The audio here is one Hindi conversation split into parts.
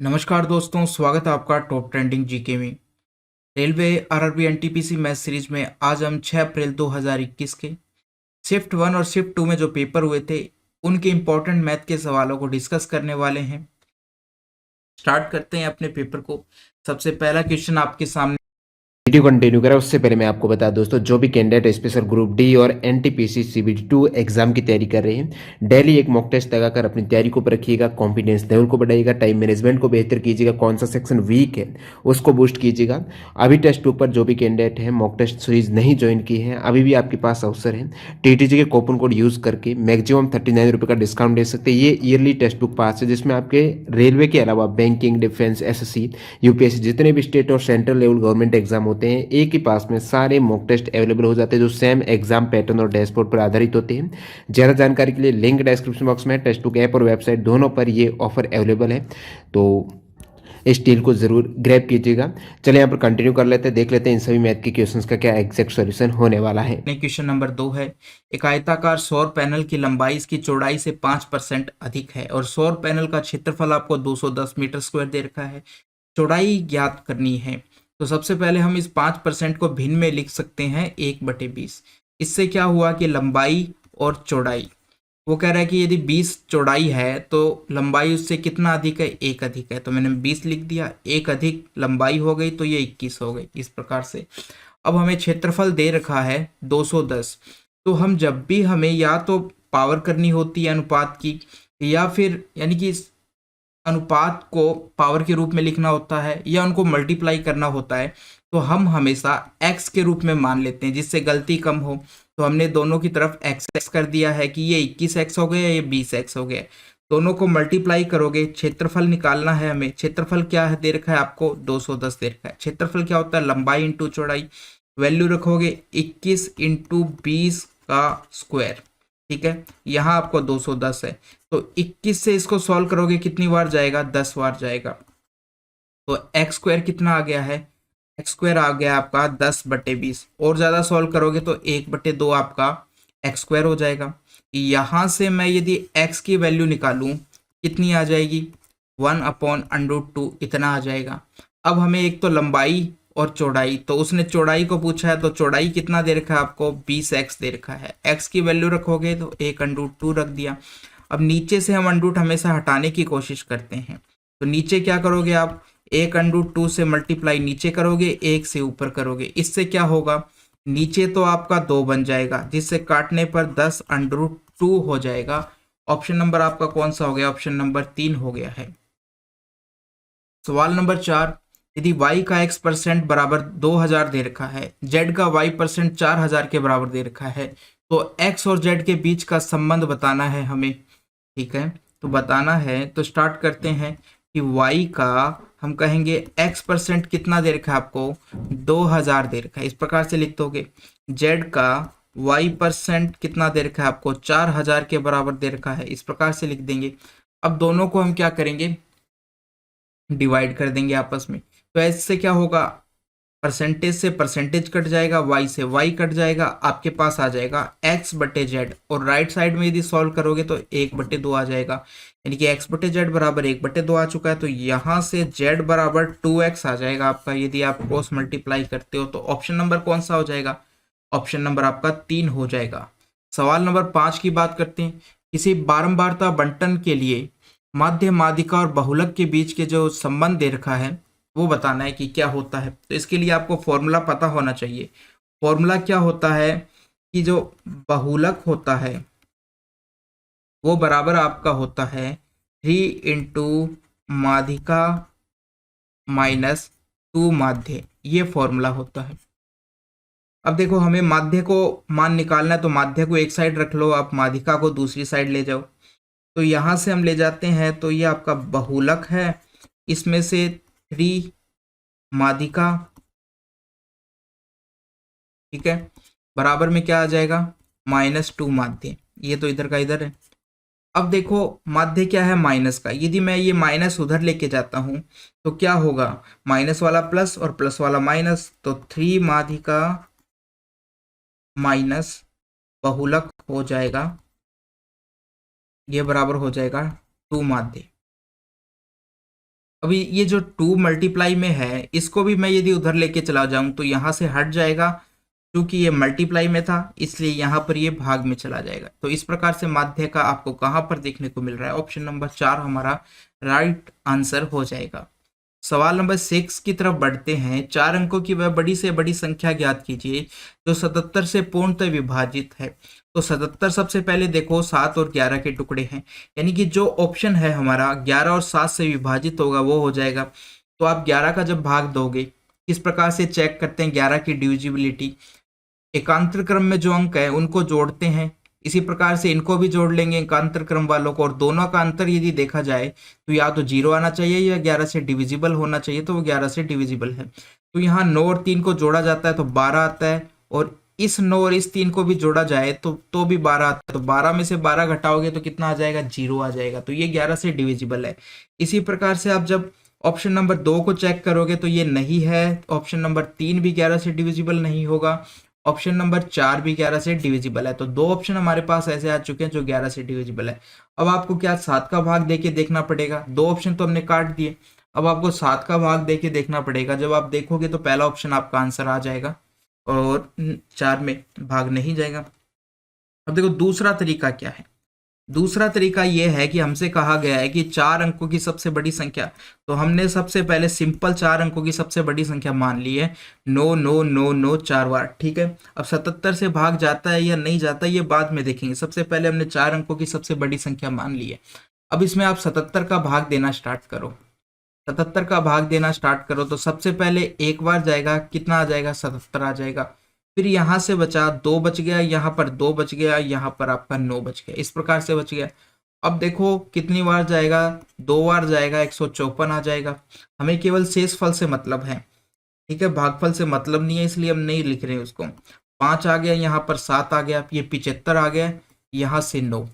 नमस्कार दोस्तों, स्वागत है आपका टॉप ट्रेंडिंग जीके में। Railway RRB NTPC math series में आज हम 6 अप्रैल 2021 के शिफ्ट 1 और शिफ्ट 2 में जो पेपर हुए थे उनके इम्पोर्टेंट मैथ के सवालों को डिस्कस करने वाले हैं। स्टार्ट करते हैं अपने पेपर को। सबसे पहला क्वेश्चन आपके सामने। वीडियो कंटिन्यू करें उससे पहले मैं आपको बता दोस्तों, जो भी कैंडिडेट स्पेशल ग्रुप डी और एनटीपीसी सीबीटी 2 एग्जाम की तैयारी कर रहे हैं, डेली एक मॉक टेस्ट लगाकर अपनी तैयारी को रखिएगा, कॉन्फिडेंस लेवल को बढ़ाइएगा, टाइम मैनेजमेंट को बेहतर कीजिएगा, कौन सा सेक्शन वीक है उसको बूस्ट कीजिएगा। अभी टेस्ट बुक पर जो भी कैंडिडेट है मॉक टेस्ट सीरीज नहीं ज्वाइन की है, अभी भी आपके पास अवसर है। टीटीजी के कूपन कोड यूज करके मैक्सिमम 39 रुपये का डिस्काउंट ले सकते हैं। ये ईयरली टेस्ट बुक पास है जिसमें आपके रेलवे के अलावा बैंकिंग, डिफेंस, एसएससी, यूपीएससी जितने भी स्टेट और सेंट्रल लेवल गवर्नमेंट एग्जाम होते हैं, एक ही पास में सारे मॉक टेस्ट अवेलेबल हो जाते हैं जो सेम एग्जाम पैटर्न और डैशबोर्ड पर आधारित होते हैं। ज़्यादा जानकारी के लिए लिंक डिस्क्रिप्शन बॉक्स में, टेक्स्ट बुक ऐप और वेबसाइट दोनों पर ये ऑफर अवेलेबल है, तो इस डील को जरूर ग्रैब कीजिएगा। चलिए यहाँ पर कंटिन्यू कर लेते हैं, देख लेते हैं इन सभी मैथ के क्वेश्चंस का क्या एग्जैक्ट सॉल्यूशन होने वाला है। क्वेश्चन नंबर 2 है। एक आयताकार सौर पैनल की लंबाई इसकी चौड़ाई से 5% अधिक है और सौर पैनल का क्षेत्रफल आपको 210 मीटर स्क्वायर दे रखा है। चौड़ाई ज्ञात करनी है। तो सबसे पहले हम इस 5% को भिन्न में लिख सकते हैं 1/20। इससे क्या हुआ कि लंबाई और चौड़ाई, वो कह रहा है कि यदि 20 चौड़ाई है तो लंबाई उससे कितना अधिक है, 1 अधिक है। तो मैंने 20 लिख दिया, 1 अधिक लंबाई हो गई तो ये 21 हो गई। इस प्रकार से अब हमें क्षेत्रफल दे रखा है 210। तो हम जब भी हमें या तो पावर करनी होती है अनुपात की, या फिर यानी कि अनुपात को पावर के रूप में लिखना होता है या उनको मल्टीप्लाई करना होता है, तो हम हमेशा x के रूप में मान लेते हैं जिससे गलती कम हो। तो हमने दोनों की तरफ x कर दिया है कि ये 21x हो गया, ये 20x हो गया। दोनों को मल्टीप्लाई करोगे, क्षेत्रफल निकालना है हमें। क्षेत्रफल क्या है दे रखा है आपको, 210 दे रखा है। क्षेत्रफल क्या होता है, लंबाई इंटू चौड़ाई। वैल्यू रखोगे 21 इंटू 20 का स्क्वायर। ठीक है, यहाँ आपको 210 है तो 21 से इसको सॉल्व करोगे कितनी बार जाएगा, 10 बार जाएगा। तो एक्स स्क्वायर कितना आ गया है, एक्स स्क्वायर आ गया आपका 10/20। और ज़्यादा सॉल्व करोगे तो 1/2 आपका एक्स स्क्वायर हो जाएगा। यहाँ से मैं यदि एक्स की वैल्यू निकालूं कितनी आ जाएगी, 1/√2 इतना आ जाएगा। अब हमें एक तो लंबाई और चौड़ाई, तो उसने चौड़ाई को पूछा है तो चौड़ाई कितना दे रखा है आपको, 20x दे रखा है। x की वैल्यू रखोगे तो 1/2 रख दिया। अब नीचे से हम अंडरूट हमेशा हटाने की कोशिश करते हैं, तो नीचे क्या करोगे आप, 1/2 से मल्टीप्लाई नीचे करोगे, 1 से ऊपर करोगे। इससे क्या होगा, नीचे तो आपका 2 बन जाएगा जिससे काटने पर 10√2 हो जाएगा। ऑप्शन नंबर आपका कौन सा हो गया, ऑप्शन नंबर 3 हो गया है। सवाल नंबर 4। यदि y का x% बराबर 2000 दे रखा है, z का y% 4000 के बराबर दे रखा है, तो x और z के बीच का संबंध बताना है हमें। ठीक है, तो बताना है तो स्टार्ट करते हैं कि y का हम कहेंगे x% कितना दे रखा है आपको, 2000 दे रखा है, इस प्रकार से लिख दोगे। z का y% कितना दे रखा है आपको, 4000 के बराबर दे रखा है, इस प्रकार से लिख देंगे। अब दोनों को हम क्या करेंगे, डिवाइड कर देंगे आपस में। तो ऐसे क्या होगा, परसेंटेज से परसेंटेज कट जाएगा, y से y कट जाएगा, आपके पास आ जाएगा x/z। और राइट साइड में यदि सॉल्व करोगे तो 1/2 आ जाएगा, यानी कि x/z बराबर 1/2 आ चुका है। तो यहाँ से z बराबर 2x आ जाएगा आपका, यदि आप क्रॉस मल्टीप्लाई करते हो। तो ऑप्शन नंबर कौन सा हो जाएगा, ऑप्शन नंबर आपका 3 हो जाएगा। सवाल नंबर 5 की बात करते हैं। किसी बारंबारता बंटन के लिए माध्य, माध्यिका और बहुलक के बीच के जो संबंध दे रखा है वो बताना है कि क्या होता है। तो इसके लिए आपको फॉर्मूला पता होना चाहिए। फॉर्मूला क्या होता है कि जो बहुलक होता है वो बराबर आपका होता है 3 माध्यिका -2 माध्य, ये फॉर्मूला होता है। अब देखो हमें माध्य को मान निकालना है, तो माध्य को एक साइड रख लो, आप माध्यिका को दूसरी साइड ले जाओ। तो यहाँ से हम ले जाते हैं तो ये आपका बहुलक है, इसमें से 3 माध्यिका, ठीक है, बराबर में क्या आ जाएगा, -2 माध्य। ये तो इधर का इधर है। अब देखो माध्य क्या है, माइनस का। यदि मैं ये माइनस उधर लेके जाता हूं तो क्या होगा, माइनस वाला प्लस और प्लस वाला माइनस। तो 3 माध्यिका माइनस बहुलक हो जाएगा, ये बराबर हो जाएगा 2 माध्य। अभी ये जो 2 मल्टीप्लाई में है, इसको भी मैं यदि उधर लेके चला जाऊं तो यहाँ से हट जाएगा, क्योंकि ये मल्टीप्लाई में था इसलिए यहाँ पर ये भाग में चला जाएगा। तो इस प्रकार से माध्य का आपको कहाँ पर देखने को मिल रहा है? ऑप्शन नंबर 4 हमारा राइट आंसर हो जाएगा। सवाल नंबर 6 की तरफ बढ़ते हैं। 4 अंकों की वह बड़ी से बड़ी संख्या ज्ञात कीजिए जो 77 से पूर्णतः विभाजित है। तो 77 सबसे पहले देखो 7 और 11 के टुकड़े हैं, यानी कि जो ऑप्शन है हमारा 11 और 7 से विभाजित होगा वो हो जाएगा। तो आप 11 का जब भाग दोगे, किस प्रकार से चेक करते हैं 11 की डिविजिबिलिटी? एकांतर क्रम में जो अंक है उनको जोड़ते हैं, इसी प्रकार से इनको भी जोड़ लेंगे एकांतर क्रम वालों को, और दोनों का अंतर यदि देखा जाए तो या तो 0 आना चाहिए या 11 से डिविजिबल होना चाहिए, तो वो 11 से डिविजिबल है। तो यहाँ 9 और 3 को जोड़ा जाता है तो 12 आता है, और इस 9 और इस 3 को भी जोड़ा जाए तो भी 12 आता है। तो 12 में से 12 घटाओगे तो कितना आ जाएगा? 0 आ जाएगा। तो ये 11 से डिविजिबल है। इसी प्रकार से आप जब ऑप्शन नंबर 2 को चेक करोगे तो ये नहीं है। ऑप्शन नंबर 3 भी 11 से डिविजिबल नहीं होगा। ऑप्शन नंबर 4 भी 11 से डिविजिबल है। तो 2 ऑप्शन हमारे पास ऐसे आ चुके हैं जो 11 से डिविजिबल है। अब आपको क्या 7 का भाग देके देखना पड़ेगा? 2 ऑप्शन तो हमने काट दिए, अब आपको 7 का भाग देके देखना पड़ेगा। जब आप देखोगे तो पहला ऑप्शन आपका आंसर आ जाएगा और 4 में भाग नहीं जाएगा। अब देखो दूसरा तरीका क्या है। दूसरा तरीका यह है कि हमसे कहा गया है कि 4 अंकों की सबसे बड़ी संख्या, तो हमने सबसे पहले सिंपल 4 अंकों की सबसे बड़ी संख्या मान ली है 9 9 9 9 4 बार, ठीक है। अब 77 से भाग जाता है या नहीं जाता ये बाद में देखेंगे, सबसे पहले हमने 4 अंकों की सबसे बड़ी संख्या मान ली है। अब इसमें आप 77 का भाग देना स्टार्ट करो। 77 का भाग देना स्टार्ट करो तो सबसे पहले एक बार जाएगा, कितना आ जाएगा? 77 आ जाएगा। फिर यहाँ से बचा 2 बच गया, यहाँ पर 2 बच गया, यहाँ पर आपका 9 बच गया, इस प्रकार से बच गया। अब देखो कितनी बार जाएगा? 2 बार जाएगा, 154 आ जाएगा। हमें केवल शेष फल से मतलब है, ठीक है, भागफल से मतलब नहीं है, इसलिए हम नहीं लिख रहे हैं उसको। 5 आ गया, यहाँ पर 7 आ गया, ये 75 आ गया, यहाँ से 9।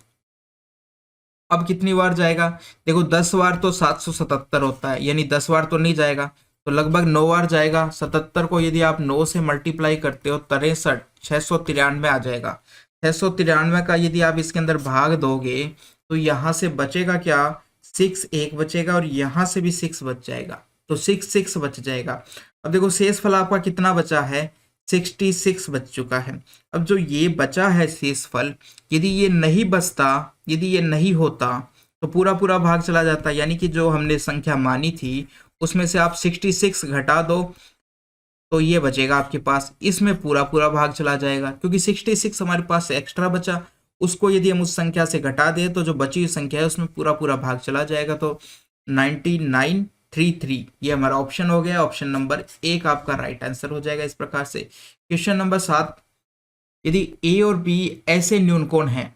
अब कितनी बार जाएगा? देखो 10 बार तो 777 होता है, यानी 10 बार तो नहीं जाएगा, तो लगभग 9 बार जाएगा। 77 को यदि आप 9 से मल्टीप्लाई करते हो 63, 693 आ जाएगा। 693 का यदि आप इसके अंदर भाग दोगे तो यहाँ से बचेगा क्या? 6 एक बचेगा, और यहाँ से भी 6 बच जाएगा, तो 6 बच जाएगा। अब देखो शेष फल आपका कितना बचा है? 66 बच चुका है। अब जो ये बचा है शेष फल, यदि ये नहीं बचता, यदि ये नहीं होता तो पूरा पूरा भाग चला जाता, यानी कि जो हमने संख्या मानी थी उसमें से आप 66 घटा दो तो ये बचेगा आपके पास, इसमें पूरा पूरा भाग चला जाएगा, क्योंकि 66 हमारे पास एक्स्ट्रा बचा, उसको यदि हम उस संख्या से घटा दें तो जो बची हुई संख्या है उसमें पूरा पूरा भाग चला जाएगा। तो 9933 ये हमारा ऑप्शन हो गया। ऑप्शन नंबर 1 आपका राइट आंसर हो जाएगा। इस प्रकार से क्वेश्चन नंबर 7, यदि ए और बी ऐसे न्यून कोण हैं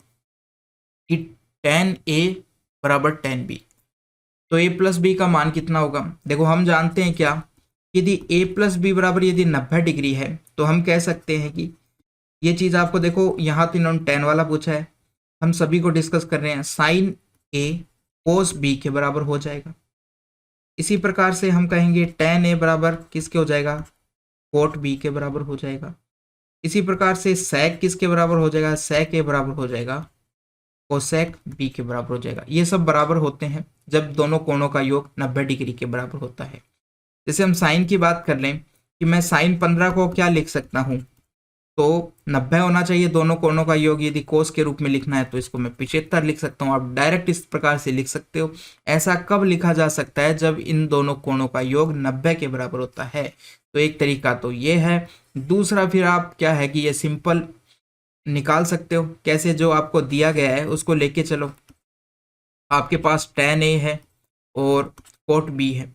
कि tan A बराबर tan B, तो a प्लस बी का मान कितना होगा? देखो हम जानते हैं क्या, यदि a प्लस बी बराबर यदि 90 डिग्री है तो हम कह सकते हैं कि ये चीज़ आपको देखो यहाँ तो इन्होंने tan वाला पूछा है, हम सभी को डिस्कस कर रहे हैं, साइन a कोस b के बराबर हो जाएगा। इसी प्रकार से हम कहेंगे tan a बराबर किसके हो जाएगा? कोट b के बराबर हो जाएगा। इसी प्रकार से sec किसके बराबर हो जाएगा? sec a बराबर हो जाएगा, कोसेक बी के बराबर हो जाएगा। ये सब बराबर होते हैं जब दोनों कोणों का योग 90 डिग्री के बराबर होता है। जैसे हम साइन की बात कर लें कि मैं साइन 15 को क्या लिख सकता हूँ, तो 90 होना चाहिए दोनों कोणों का योग। यदि कोस के रूप में लिखना है तो इसको मैं 75 लिख सकता हूँ। आप डायरेक्ट इस प्रकार से लिख सकते हो। ऐसा कब लिखा जा सकता है? जब इन दोनों कोणों का योग 90 के बराबर होता है। तो एक तरीका तो ये है। दूसरा फिर आप क्या है कि ये सिंपल निकाल सकते हो। कैसे? जो आपको दिया गया है उसको लेके चलो। आपके पास tan a है और कोट b है,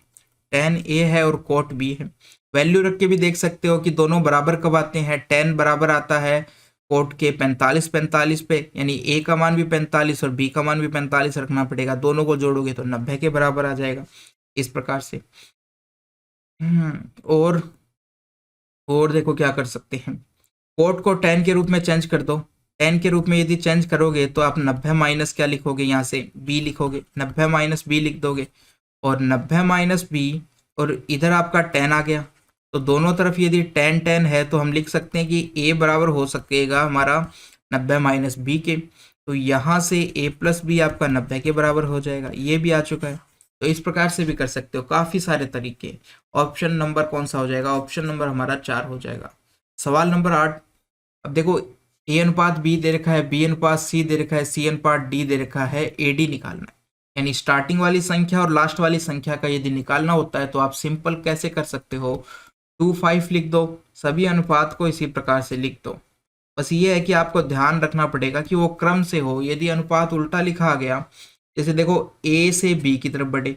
tan a है और कोट b है। वैल्यू रख के भी देख सकते हो कि दोनों बराबर कब आते हैं। tan बराबर आता है कोट के 45 पे, यानी a का मान भी 45 और b का मान भी 45 रखना पड़ेगा। दोनों को जोड़ोगे तो 90 के बराबर आ जाएगा। इस प्रकार से और देखो क्या कर सकते हैं, कोट को tan के रूप में चेंज कर दो। tan के रूप में यदि चेंज करोगे तो आप 90 माइनस क्या लिखोगे? यहाँ से b लिखोगे, 90 माइनस b लिख दोगे, और 90 माइनस b, और इधर आपका tan आ गया। तो दोनों तरफ यदि tan tan है तो हम लिख सकते हैं कि a बराबर हो सकेगा हमारा 90 माइनस b के। तो यहाँ से a प्लस बी आपका 90 के बराबर हो जाएगा। ये भी आ चुका है। तो इस प्रकार से भी कर सकते हो, काफी सारे तरीके। ऑप्शन नंबर कौन सा हो जाएगा? ऑप्शन नंबर हमारा 4 हो जाएगा। सवाल नंबर 8। अब देखो, ए अनुपात बी दे रखा है, बी अनुपात सी दे रखा है, सी अनुपात डी दे रखा है, एडी निकालना है। यानी स्टार्टिंग वाली संख्या और लास्ट वाली संख्या का यदि निकालना होता है तो आप सिंपल कैसे कर सकते हो, 2 5 लिख दो, सभी अनुपात को इसी प्रकार से लिख दो। बस ये है कि आपको ध्यान रखना पड़ेगा कि वो क्रम से हो। यदि अनुपात उल्टा लिखा गया, जैसे देखो ए से बी की तरफ बढ़े,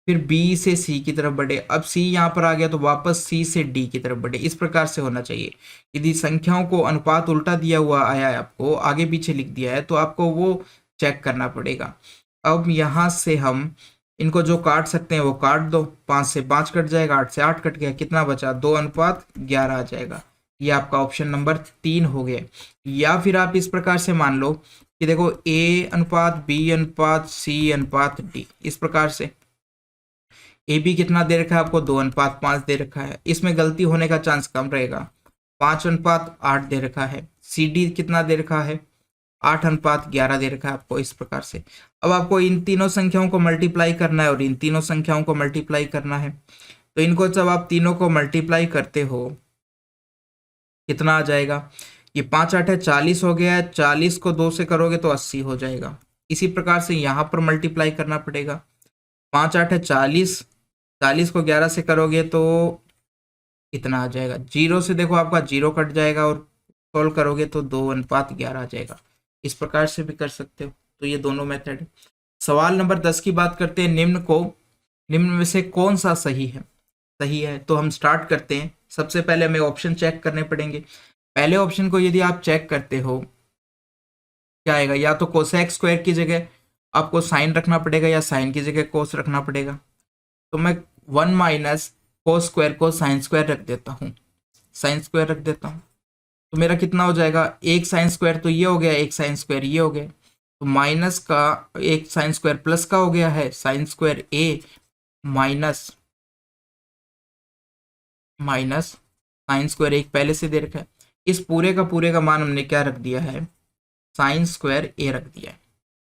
फिर बी से सी की तरफ बढ़े, अब सी यहाँ पर आ गया तो वापस सी से डी की तरफ बढ़े, इस प्रकार से होना चाहिए। यदि संख्याओं को अनुपात उल्टा दिया हुआ आया है, आपको आगे पीछे लिख दिया है, तो आपको वो चेक करना पड़ेगा। अब यहाँ से हम इनको जो काट सकते हैं वो काट दो, 5 से 5 कट जाएगा, 8 से 8 कट गया, कितना बचा? 2:11 आ जाएगा। ये आपका ऑप्शन नंबर 3 हो गया। या फिर आप इस प्रकार से मान लो कि देखो ए अनुपात बी अनुपात सी अनुपात डी, इस प्रकार से। ए बी कितना दे रखा है आपको? 2:5 दे रखा है, इसमें गलती होने का चांस कम रहेगा। 5:8 दे रखा है। सी डी कितना दे रखा है? 8:11 दे रखा है आपको, इस प्रकार से। अब आपको इन तीनों संख्याओं को मल्टीप्लाई करना है और इन तीनों संख्याओं को मल्टीप्लाई करना है। तो इनको जब आप तीनों को मल्टीप्लाई करते हो, कितना आ जाएगा? ये 5 8 40 हो गया है, 40 को 2 से करोगे तो 80 हो जाएगा। इसी प्रकार से यहाँ पर मल्टीप्लाई करना पड़ेगा। 5 8 40, 40 को 11 से करोगे तो इतना आ जाएगा। जीरो से देखो आपका जीरो कट जाएगा और सॉल्व करोगे तो 2:11 आ जाएगा। इस प्रकार से भी कर सकते हो। तो ये दोनों मेथड है। सवाल नंबर 10 की बात करते हैं। निम्न में से कौन सा सही है? सही है तो हम स्टार्ट करते हैं। सबसे पहले हमें ऑप्शन चेक करने पड़ेंगे। पहले ऑप्शन को यदि आप चेक करते हो, क्या आएगा? या तो कोसेक स्क्वायर की जगह आपको साइन रखना पड़ेगा या साइन की जगह कोस रखना पड़ेगा। तो मैं 1 माइनस कोस स्क्वायर को साइन स्क्वायर रख देता हूँ, साइन स्क्वायर रख देता हूँ। तो मेरा कितना हो जाएगा? एक साइन स्क्वायर तो ये हो गया, एक साइन स्क्वायर ये हो गया। तो माइनस का एक साइन स्क्वायर प्लस का हो गया है, साइन स्क्वायर ए माइनस माइनस साइन स्क्वायर एक पहले से दे रखा है। इस पूरे का मान हमने क्या रख दिया है? साइन स्क्वायर ए रख दिया है।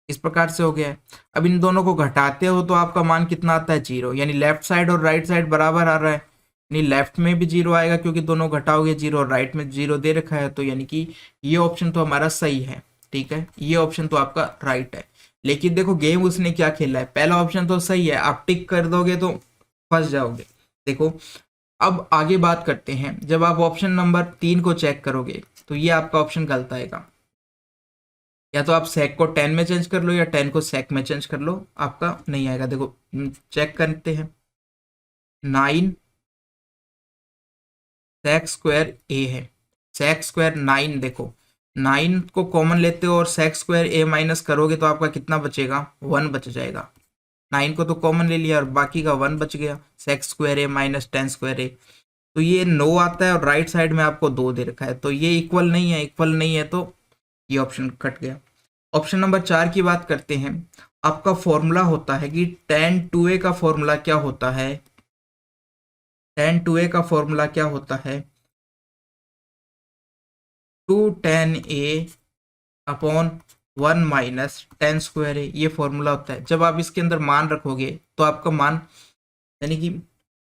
इस प्रकार से हो गया है। अब इन दोनों को घटाते हो तो आपका मान कितना आता है? 0। यानी लेफ्ट साइड और राइट साइड बराबर आ रहा है। यानी लेफ्ट में भी 0 आएगा क्योंकि दोनों घटाओगे 0, और राइट में 0 दे रखा है। तो यानी कि ये ऑप्शन तो हमारा सही है। ठीक है, ये ऑप्शन तो आपका राइट है। लेकिन देखो गेम उसने क्या खेला है, पहला ऑप्शन तो सही है, आप टिक कर दोगे तो फंस जाओगे। देखो अब आगे बात करते हैं। जब आप ऑप्शन नंबर 3 को चेक करोगे तो ये आपका ऑप्शन गलत आएगा। या तो आप सेक को 10 में चेंज कर लो या 10 को सेक में चेंज कर लो, आपका नहीं आएगा। देखो चेक करते हैं। 9 सेक स्क्वायर ए है, सेक स्क्वायर 9। देखो 9 को कॉमन लेते हो और सेक स्क्वायर ए माइनस करोगे तो आपका कितना बचेगा? 1 बच जाएगा। 9 को तो कॉमन ले लिया और बाकी का 1 बच गया। सेक स्क्वायर ए माइनस 10 स्क्वायर ए, तो ये 9 आता है और राइट साइड में आपको 2 दे रखा है। तो ये इक्वल नहीं है, इक्वल नहीं है तो ये ऑप्शन कट गया। ऑप्शन नंबर 4 की बात करते हैं। आपका फॉर्मूला होता है कि tan 2a का फॉर्मूला क्या होता है? tan 2a का फॉर्मूला क्या होता है? 2 tan a upon 1 minus tan square a, ये फॉर्मूला होता है। जब आप इसके अंदर मान रखोगे तो आपका मान, यानी कि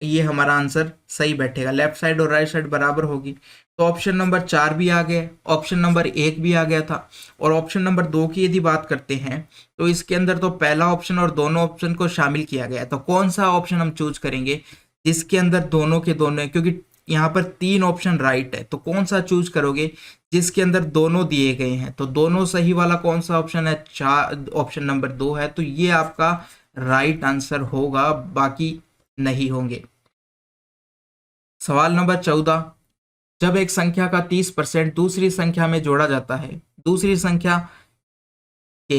ये हमारा आंसर सही बैठेगा, लेफ्ट साइड और राइट साइड बराबर होगी। तो ऑप्शन नंबर 4 भी आ गया, ऑप्शन नंबर 1 भी आ गया था। और ऑप्शन नंबर 2 की यदि बात करते हैं तो इसके अंदर तो पहला ऑप्शन और दोनों ऑप्शन को शामिल किया गया है। तो कौन सा ऑप्शन हम चूज करेंगे जिसके अंदर दोनों के दोनों है? क्योंकि यहाँ पर 3 ऑप्शन राइट है, तो कौन सा चूज करोगे जिसके अंदर दोनों दिए गए हैं? तो दोनों सही वाला कौन सा ऑप्शन है? ऑप्शन नंबर 2 है। तो ये आपका राइट आंसर होगा, बाकी नहीं होंगे। सवाल नंबर 14। जब एक संख्या का 30% दूसरी संख्या में जोड़ा जाता है, दूसरी संख्या के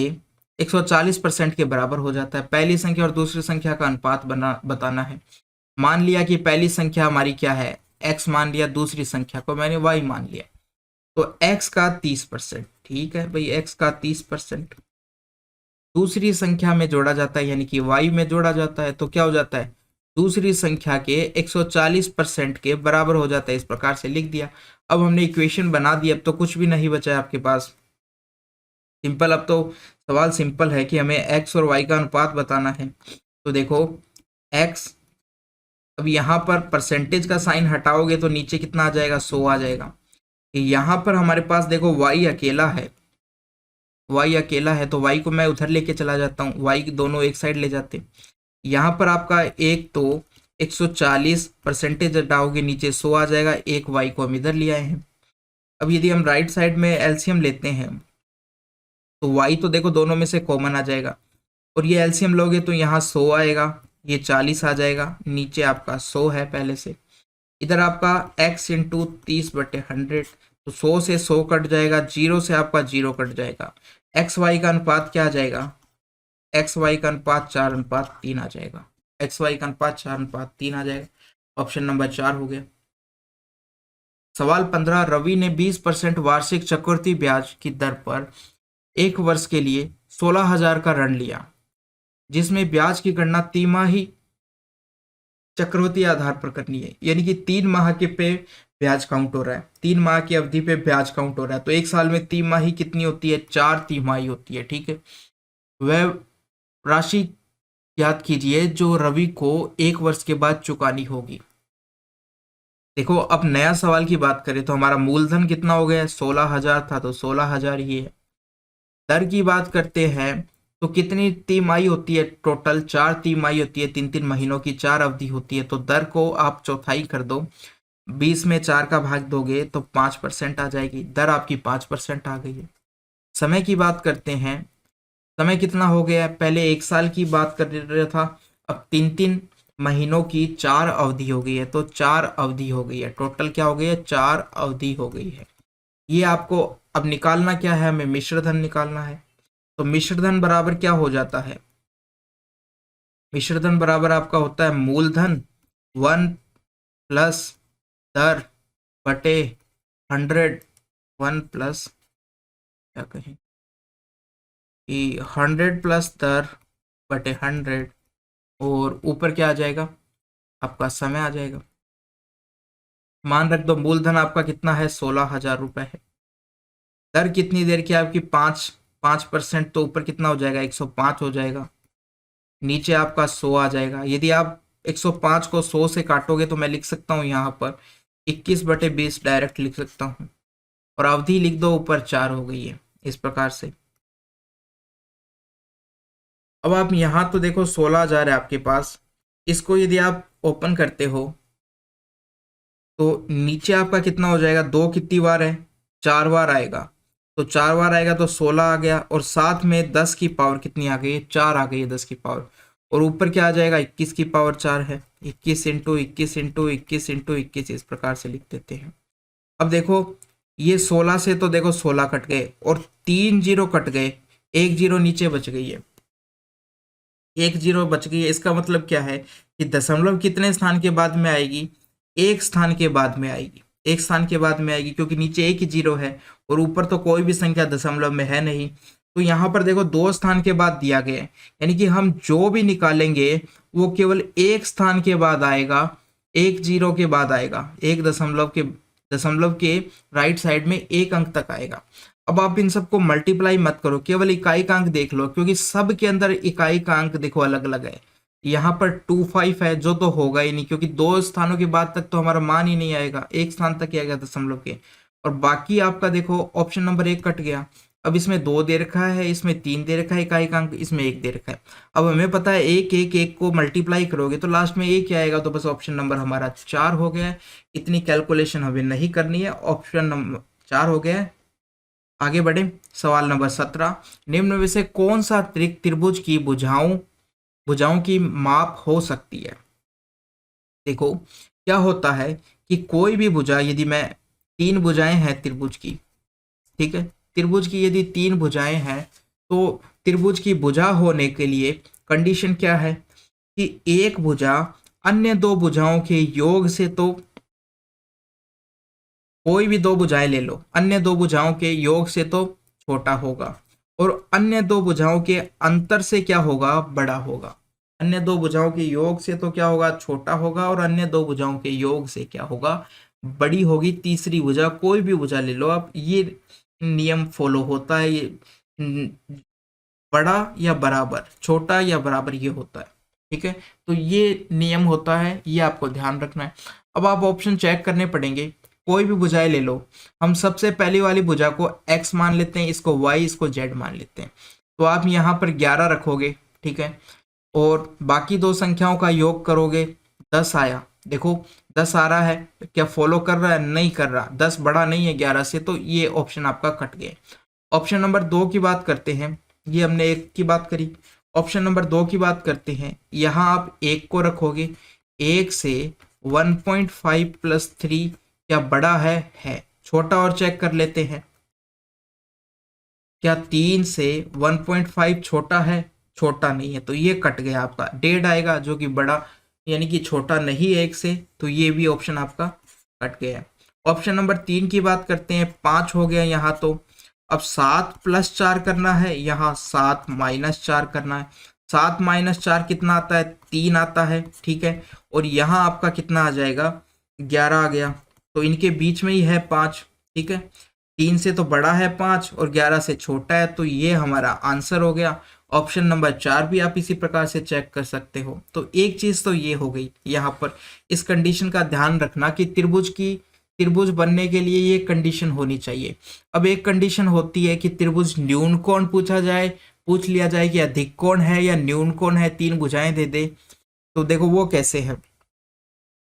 140% के बराबर हो जाता है। पहली संख्या और दूसरी संख्या का अनुपात बताना है। मान लिया कि पहली संख्या हमारी क्या है? x मान लिया, दूसरी संख्या को मैंने y मान लिया। तो x का 30%, ठीक है भाई, x का 30% दूसरी संख्या में जोड़ा जाता है, यानी कि y में जोड़ा जाता है। तो क्या हो जाता है? दूसरी संख्या के 140% के बराबर हो जाता है। इस प्रकार से लिख दिया। अब हमने इक्वेशन बना दी, अब तो कुछ भी नहीं बचा है आपके पास। सिंपल, अब तो सवाल सिंपल है कि हमें x और y का अनुपात बताना है। तो देखो x, अब यहाँ पर परसेंटेज का साइन हटाओगे तो नीचे कितना आ जाएगा, 100 आ जाएगा। यहाँ पर हमारे पास देखो y अकेला है, y अकेला है तो y को मैं उधर लेके चला जाता हूँ, y दोनों एक साइड ले जाते। यहाँ पर आपका एक तो 140 परसेंटेज हटाओगे नीचे 100 आ जाएगा, एक y को हम इधर ले आए हैं। अब यदि हम राइट साइड में एलसीएम लेते हैं तो y तो देखो दोनों में से कॉमन आ जाएगा, और ये एलसीएम लोगे तो यहाँ 100 आएगा, ये 40 आ जाएगा, नीचे आपका 100 है पहले से। इधर आपका x इंटू 30/100, तो 100 से 100 कट जाएगा, 0 से आपका 0 कट जाएगा। एक्स वाई का अनुपात क्या आ जाएगा, एक्स वाई का अनुपात 4:3 आ जाएगा, एक्स वाई का अनुपात 4:3 आ जाएगा। ऑप्शन नंबर 4 हो गया। सवाल 15, रवि ने 20% वार्षिक चक्रवृद्धि ब्याज की दर पर एक वर्ष के लिए 16,000 का ऋण लिया, जिसमें ब्याज की गणना तिमाही चक्रवृद्धि आधार पर करनी है, यानी कि 3 माह के पे ब्याज काउंट हो रहा है, 3 माह की अवधि पे ब्याज काउंट हो रहा है। तो एक साल में तिमाही कितनी होती है, 4 तिमाही होती है, ठीक है। वह राशि याद कीजिए जो रवि को एक वर्ष के बाद चुकानी होगी। देखो अब नया सवाल की बात करें तो हमारा मूलधन कितना हो गया, 16,000 था तो 16,000 ही है। दर की बात करते हैं तो कितनी तिमाही होती है, टोटल 4 तिमाही होती है, 3-3 महीनों की 4 अवधि होती है। तो दर को आप चौथाई कर दो, 20 में 4 का भाग दोगे तो 5% आ जाएगी, दर आपकी 5% आ गई है। समय की बात करते हैं, समय कितना हो गया है, पहले एक साल की बात कर रहा था, अब 3-3 महीनों की 4 अवधि हो गई है, तो 4 अवधि हो गई है, टोटल क्या हो गई है, 4 अवधि हो गई है। ये आपको अब निकालना क्या है, हमें मिश्र धन निकालना है। तो मिश्र धन बराबर क्या हो जाता है, मिश्र धन बराबर आपका होता है मूलधन 1 प्लस दर बटे 100, 1 प्लस क्या कहें कि 100 प्लस दर बटे 100, और ऊपर क्या आ जाएगा, आपका समय आ जाएगा। मान रख दो मूलधन आपका कितना है, 16,000 रुपये है। दर कितनी देर की आपकी, 5%, तो ऊपर कितना हो जाएगा, 105 हो जाएगा, नीचे आपका 100 आ जाएगा। यदि आप 105 को 100 से काटोगे तो मैं लिख सकता हूँ यहाँ पर 21/20 डायरेक्ट लिख सकता हूँ, और अवधि लिख दो, ऊपर 4 हो गई है, इस प्रकार से। अब आप यहाँ तो देखो 16,000 है आपके पास, इसको यदि आप ओपन करते हो तो नीचे आपका कितना हो जाएगा, 2 कितनी बार है, 4 बार आएगा, तो 4 बार आएगा तो 16 आ गया, और साथ में 10 की पावर कितनी आ गई है, 4 आ गई है 10 की पावर, और ऊपर क्या आ जाएगा, 21 की पावर 4 है, 21 इंटू 21 इंटू 21 इंटू 21, इस प्रकार से लिख देते हैं। अब देखो ये 16 से तो देखो 16 कट गए, और 3 जीरो कट गए, 1 जीरो नीचे बच गई है, 1 जीरो बच गई है। इसका मतलब क्या है कि दशमलव कितने स्थान के बाद में आएगी, एक स्थान के बाद में आएगी, एक स्थान के बाद में आएगी, क्योंकि नीचे एक ही जीरो है और ऊपर तो कोई भी संख्या दशमलव में है नहीं। तो यहाँ पर देखो 2 स्थान के बाद दिया गया है, यानी कि हम जो भी निकालेंगे वो केवल एक स्थान के बाद आएगा, एक जीरो के बाद आएगा, एक दशमलव के राइट साइड में एक अंक तक आएगा। अब आप इन सबको मल्टीप्लाई मत करो, केवल इकाई का अंक देख लो, क्योंकि सब के अंदर इकाई का अंक देखो अलग अलग है। यहाँ पर 25 है जो तो होगा ही नहीं, क्योंकि 2 स्थानों के बाद तक तो हमारा मान ही नहीं आएगा, एक स्थान तक ही आएगा दशमलव के। और बाकी आपका देखो ऑप्शन नंबर 1 कट गया। अब इसमें 2 दे रखा है, इसमें 3 दे रखा है इकाई का अंक, इसमें 1 दे रखा है। अब हमें पता है 1 को मल्टीप्लाई करोगे तो लास्ट में 1 ही आएगा, तो बस ऑप्शन नंबर हमारा 4 हो गया है। इतनी कैलकुलेशन हमें नहीं करनी है, ऑप्शन नंबर 4 हो गया है। आगे बढ़े, सवाल नंबर 17, निम्न में से कौन सा त्रिभुज की भुजाओं की माप हो सकती है। देखो क्या होता है कि कोई भी भुजा, यदि मैं 3 भुजाएं हैं त्रिभुज की, ठीक है, त्रिभुज की यदि 3 भुजाएं हैं तो त्रिभुज की भुजा होने के लिए कंडीशन क्या है कि एक भुजा अन्य 2 भुजाओं के योग से, तो कोई भी 2 भुजाएं ले लो, अन्य 2 भुजाओं के योग से तो छोटा होगा, और अन्य 2 भुजाओं के अंतर से क्या होगा, बड़ा होगा। अन्य 2 भुजाओं के योग से तो क्या होगा, छोटा होगा, और अन्य 2 भुजाओं के योग से क्या होगा, बड़ी होगी। तीसरी भुजा, कोई भी भुजा ले लो आप, ये नियम फॉलो होता है, ये बड़ा या बराबर, छोटा या बराबर, ये होता है। ठीक है, तो ये नियम होता है, ये आपको ध्यान रखना है। अब आप ऑप्शन चेक करने पड़ेंगे, कोई भी भुजाएं ले लो। हम सबसे पहली वाली भुजा को x मान लेते हैं, इसको y, इसको z मान लेते हैं। तो आप यहाँ पर 11 रखोगे, ठीक है, और बाकी दो संख्याओं का योग करोगे, 10 आया। देखो 10 आ रहा है, क्या फॉलो कर रहा है? नहीं कर रहा, 10 बड़ा नहीं है 11 से, तो ये ऑप्शन आपका कट गया। ऑप्शन नंबर 2 की बात करते हैं, ये हमने एक की बात करी। ऑप्शन नंबर 2 की बात करते हैं, यहाँ आप एक को रखोगे, एक से 1.5 प्लस 3 क्या बड़ा है। छोटा और चेक कर लेते हैं, क्या 3 से 1.5 छोटा है? छोटा नहीं है, तो ये कट गया आपका। 1.5 आएगा जो कि बड़ा, यानी कि छोटा नहीं है एक से, तो ये भी ऑप्शन आपका कट गया। ऑप्शन नंबर 3 की बात करते हैं, 5 हो गया यहाँ। तो अब 7 प्लस 4 करना है, यहाँ 7 माइनस 4 करना है। 7 माइनस 4 कितना आता है? 3 आता है, ठीक है, और यहाँ आपका कितना आ जाएगा? 11 आ गया। तो इनके बीच में ही है 5, ठीक है, 3 से तो बड़ा है 5 और 11 से छोटा है, तो ये हमारा आंसर हो गया। ऑप्शन नंबर 4 भी आप इसी प्रकार से चेक कर सकते हो। तो एक चीज तो ये हो गई, यहाँ पर इस कंडीशन का ध्यान रखना कि त्रिभुज बनने के लिए ये कंडीशन होनी चाहिए। अब एक कंडीशन होती है कि त्रिभुज न्यून कोण पूछ लिया जाए कि अधिक कोण है या न्यून कोण है, 3 भुजाएं दे दे। तो देखो वो कैसे है,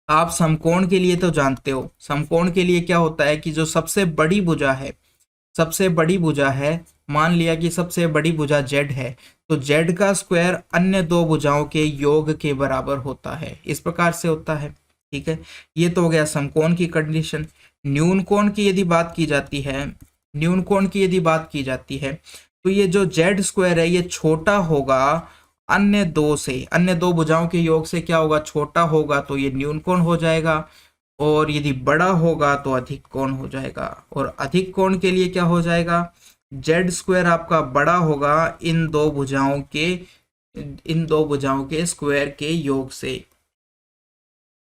आप समकोण के लिए तो जानते हो, समकोण के लिए क्या होता है कि जो सबसे बड़ी भुजा है, मान लिया कि सबसे बड़ी भुजा z है, तो z का स्क्वायर अन्य दो भुजाओं के योग के बराबर होता है, इस प्रकार से होता है, ठीक है। ये तो हो गया समकोण की कंडीशन। न्यून कोण की यदि बात की जाती है, तो ये जो z स्क्वायर है ये छोटा होगा अन्य दो भुजाओं के योग से, क्या होगा? छोटा होगा, तो ये न्यून कोण हो जाएगा, और यदि बड़ा होगा तो अधिक कोण हो जाएगा। और अधिक कोण के लिए क्या हो जाएगा? जेड स्क्वायर आपका बड़ा होगा इन दो भुजाओं के स्क्वायर के योग से।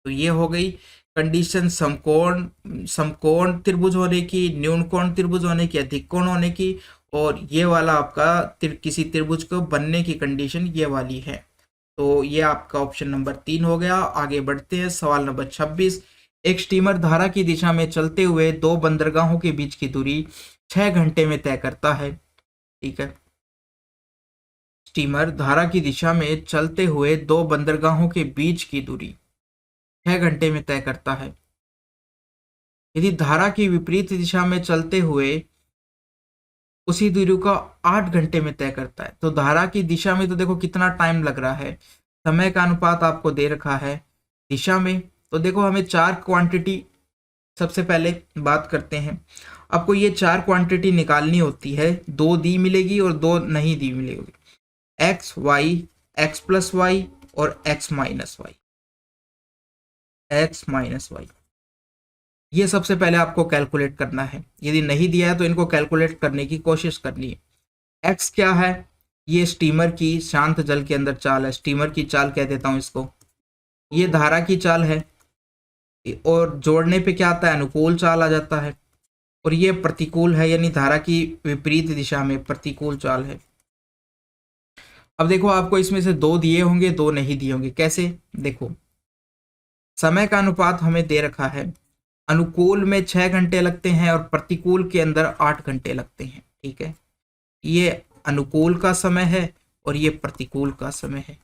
तो ये हो गई कंडीशन समकोण त्रिभुज होने की, न्यून कोण त्रिभुज होने की, अधिक कोण होने की, और ये वाला आपका किसी त्रिभुज को बनने की कंडीशन ये वाली है। तो ये आपका ऑप्शन नंबर 3 हो गया। आगे बढ़ते हैं, सवाल नंबर 26। एक स्टीमर धारा की दिशा में चलते हुए दो बंदरगाहों के बीच की दूरी 6 घंटे में तय करता है, ठीक है। स्टीमर धारा की दिशा में चलते हुए दो बंदरगाहों के बीच की दूरी 6 घंटे में तय करता है। यदि धारा की विपरीत दिशा में चलते हुए उसी दूरी को 8 घंटे में तय करता है, तो धारा की दिशा में तो देखो कितना टाइम लग रहा है, समय का अनुपात आपको दे रखा है। दिशा में तो देखो हमें 4 क्वांटिटी, सबसे पहले बात करते हैं, आपको ये 4 क्वांटिटी निकालनी होती है, 2 दी मिलेगी और 2 नहीं दी मिलेगी, x y, x plus y और एक्स माइनस वाई। ये सबसे पहले आपको कैलकुलेट करना है, यदि नहीं दिया है तो इनको कैलकुलेट करने की कोशिश करनी है। एक्स क्या है? ये स्टीमर की शांत जल के अंदर चाल है, स्टीमर की चाल कह देता हूं इसको। ये धारा की चाल है, और जोड़ने पे क्या आता है? अनुकूल चाल आ जाता है। और ये प्रतिकूल है, यानी धारा की विपरीत दिशा में प्रतिकूल चाल है। अब देखो आपको इसमें से 2 दिए होंगे, 2 नहीं दिए होंगे, कैसे? देखो समय का अनुपात हमें दे रखा है, अनुकूल में 6 घंटे लगते हैं और प्रतिकूल के अंदर 8 घंटे लगते हैं, ठीक है। ये अनुकूल का समय है और ये प्रतिकूल का समय है।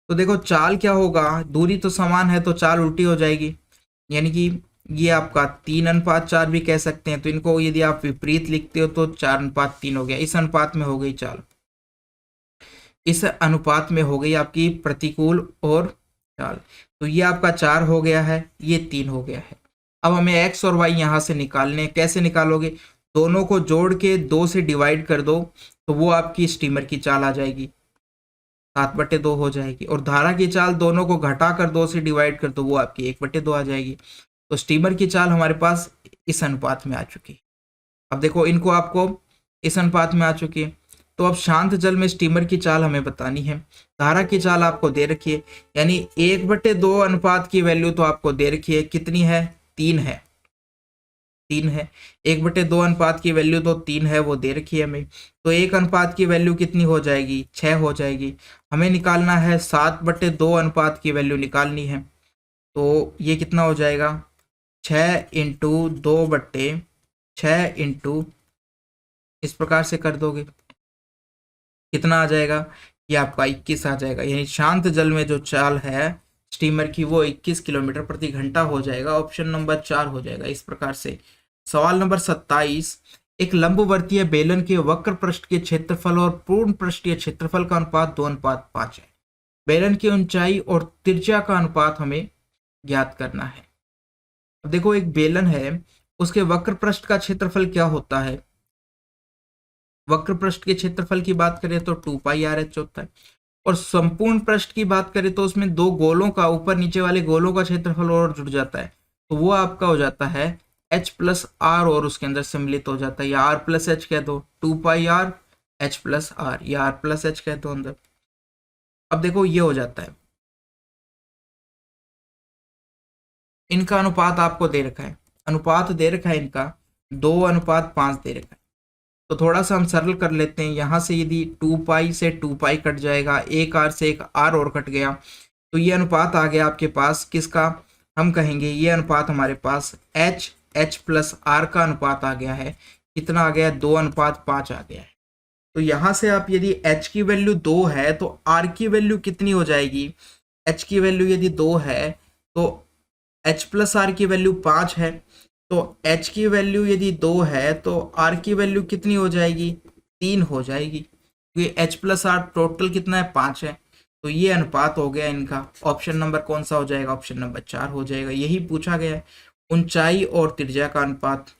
तो देखो चाल क्या होगा, दूरी तो समान है तो चाल उल्टी हो जाएगी, यानी कि ये आपका 3:4 भी कह सकते हैं। तो इनको यदि आप विपरीत लिखते हो तो 4:3 हो गया, इस अनुपात में हो गई चाल, इस अनुपात में हो गई आपकी प्रतिकूल और चाल। तो ये आपका 4 हो गया है, ये 3 हो गया है। अब हमें x और y यहाँ से निकालने हैं, कैसे निकालोगे? दोनों को जोड़ के 2 से डिवाइड कर दो, तो वो आपकी स्टीमर की चाल आ जाएगी, 7/2 हो जाएगी। और धारा की चाल दोनों को घटा कर 2 से डिवाइड कर दो, वो आपकी 1/2 आ जाएगी। तो स्टीमर की चाल हमारे पास इस अनुपात में आ चुकी है। अब देखो इनको आपको इस अनुपात में आ चुकी है। तो अब शांत जल में स्टीमर की चाल हमें बतानी है, धारा की चाल आपको दे रखी है, यानी 1/2 अनुपात की वैल्यू तो आपको दे रखी है, कितनी है? 3 है। 3 है। 1/2 अनुपात की वैल्यू तो 3 है, वो दे रखी है हमें। तो 1 अनुपात की वैल्यू कितनी हो जाएगी, 6 हो जाएगी। हमें निकालना है 7/2 अनुपात की वैल्यू निकालनी है। तो ये कितना हो जाएगा, 6 इंटू 2/6 इंटू, इस प्रकार से कर दोगे, कितना आ जाएगा, ये आपका 21 आ जाएगा। यानी शांत जल में जो चाल है स्टीमर की वो 21 किलोमीटर प्रति घंटा हो जाएगा। ऑप्शन नंबर 4 हो जाएगा इस प्रकार से। सवाल नंबर 27, एक लंबवर्तीय बेलन के वक्र पृष्ठ के क्षेत्रफल और पूर्ण पृष्ठीय क्षेत्रफल का अनुपात 2:5 है। बेलन की ऊंचाई और त्रिज्या का अनुपात हमें ज्ञात करना है। अब देखो एक बेलन है, उसके वक्र पृष्ठ का क्षेत्रफल क्या होता है, वक्र पृष्ठ के क्षेत्रफल की बात करें तो 2πr(h) होता है। और संपूर्ण पृष्ठ की बात करें तो उसमें दो गोलों का, ऊपर नीचे वाले गोलों का क्षेत्रफल और जुड़ जाता है, तो वो आपका हो जाता है h+r, और उसके अंदर सम्मिलित हो जाता है, या r+h कह दो, 2πr h+r, या r+h कह दो अंदर। अब देखो ये हो जाता है, इनका अनुपात आपको दे रखा है, अनुपात दे रखा है इनका 2:5 दे रखा है। तो थोड़ा सा हम सरल कर लेते हैं। यहाँ से यदि 2π से 2π कट जाएगा, एक r से एक r और कट गया, तो ये अनुपात आ गया आपके पास किसका, हम कहेंगे ये अनुपात हमारे पास h+r का अनुपात आ गया है। कितना आ गया, 2:5 आ गया है। तो यहाँ से आप यदि h की वैल्यू 2 है तो r की वैल्यू कितनी हो जाएगी, h की वैल्यू यदि 2 है तो h+r की वैल्यू 5 है। तो h की वैल्यू यदि 2 है तो r की वैल्यू कितनी हो जाएगी, 3 हो जाएगी, क्योंकि h+r टोटल कितना है, 5 है। तो ये अनुपात हो गया इनका। ऑप्शन नंबर कौन सा हो जाएगा, ऑप्शन नंबर 4 हो जाएगा। यही पूछा गया है, ऊंचाई और त्रिज्या का अनुपात।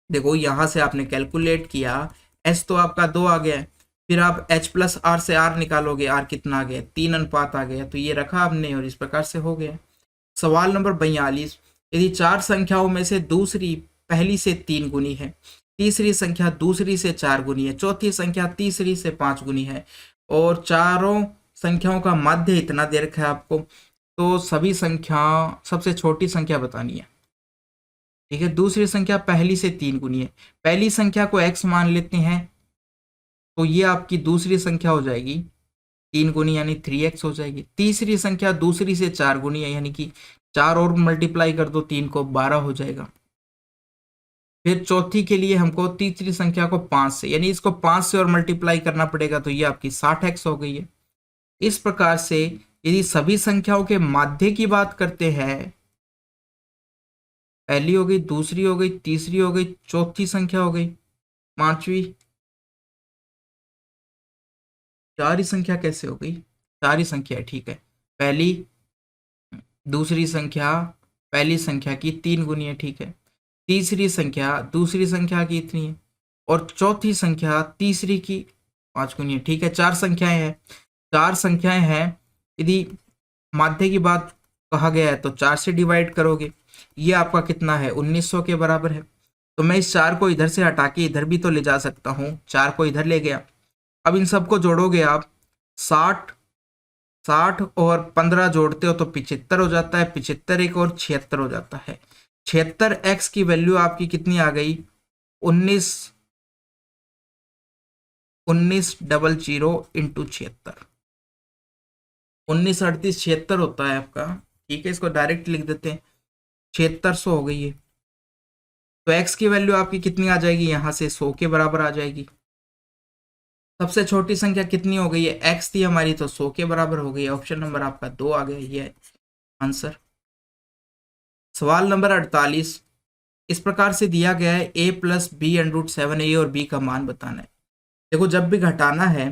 देखो यहाँ से आपने कैलकुलेट किया, h तो आपका 2 आ गया है, फिर आप h+r से r निकालोगे, r कितना आ गया, 3 अनुपात आ गया। तो ये रखा आपने और इस प्रकार से हो गया। सवाल नंबर 42, यदि 4 संख्याओं में से दूसरी पहली से 3 गुनी है, तीसरी संख्या दूसरी से 4 गुनी है, चौथी संख्या तीसरी से 5 गुनी है, और चारों संख्याओं का माध्य इतना दे रखा है आपको, तो सभी संख्या, सबसे छोटी संख्या बतानी है। ठीक है, दूसरी संख्या पहली से 3 गुनी है, पहली संख्या को x मान लेते हैं, तो ये आपकी दूसरी संख्या हो जाएगी 3 गुनी यानी 3x हो जाएगी। तीसरी संख्या दूसरी से 4 गुनी है, यानी कि 4 और मल्टीप्लाई कर दो 3 को, 12 हो जाएगा। फिर चौथी के लिए हमको तीसरी संख्या को 5 से, यानी इसको 5 से और मल्टीप्लाई करना पड़ेगा, तो ये आपकी 60x हो गई है। इस प्रकार से यदि सभी संख्याओं के माध्य की बात करते हैं, पहली हो गई, दूसरी हो गई, तीसरी हो गई, चौथी संख्या हो गई, पांचवी, 4 ही संख्या कैसे हो गई, 4 ही संख्या है, ठीक है। पहली दूसरी संख्या पहली संख्या की 3 गुनी है, ठीक है। तीसरी संख्या दूसरी संख्या की इतनी है, और चौथी संख्या तीसरी की 5 गुनी है, ठीक है। 4 संख्याएं हैं, 4 संख्याएं हैं। यदि माध्य की बात कहा गया है तो 4 से डिवाइड करोगे, ये आपका कितना है, 1900 के बराबर है। तो मैं इस 4 को इधर से हटा के इधर भी तो ले जा सकता हूँ, 4 को इधर ले गया। अब इन सबको जोड़ोगे आप, 60 और 15 जोड़ते हो तो 75 हो जाता है, 75 एक और 76 हो जाता है। 76x की वैल्यू आपकी कितनी आ गई, 1900 इंटू 76, 1938 76 होता है आपका, ठीक है। इसको डायरेक्ट लिख देते हैं, 7600 हो गई है। तो x की वैल्यू आपकी कितनी आ जाएगी, यहाँ से 100 के बराबर आ जाएगी। सबसे छोटी संख्या कितनी हो गई है, x थी हमारी, तो 100 के बराबर हो गई। ऑप्शन नंबर आपका 2 आ गया, ये आंसर। सवाल नंबर 48, इस प्रकार से दिया गया है a+b√7, a और b का मान बताना है। देखो जब भी घटाना है,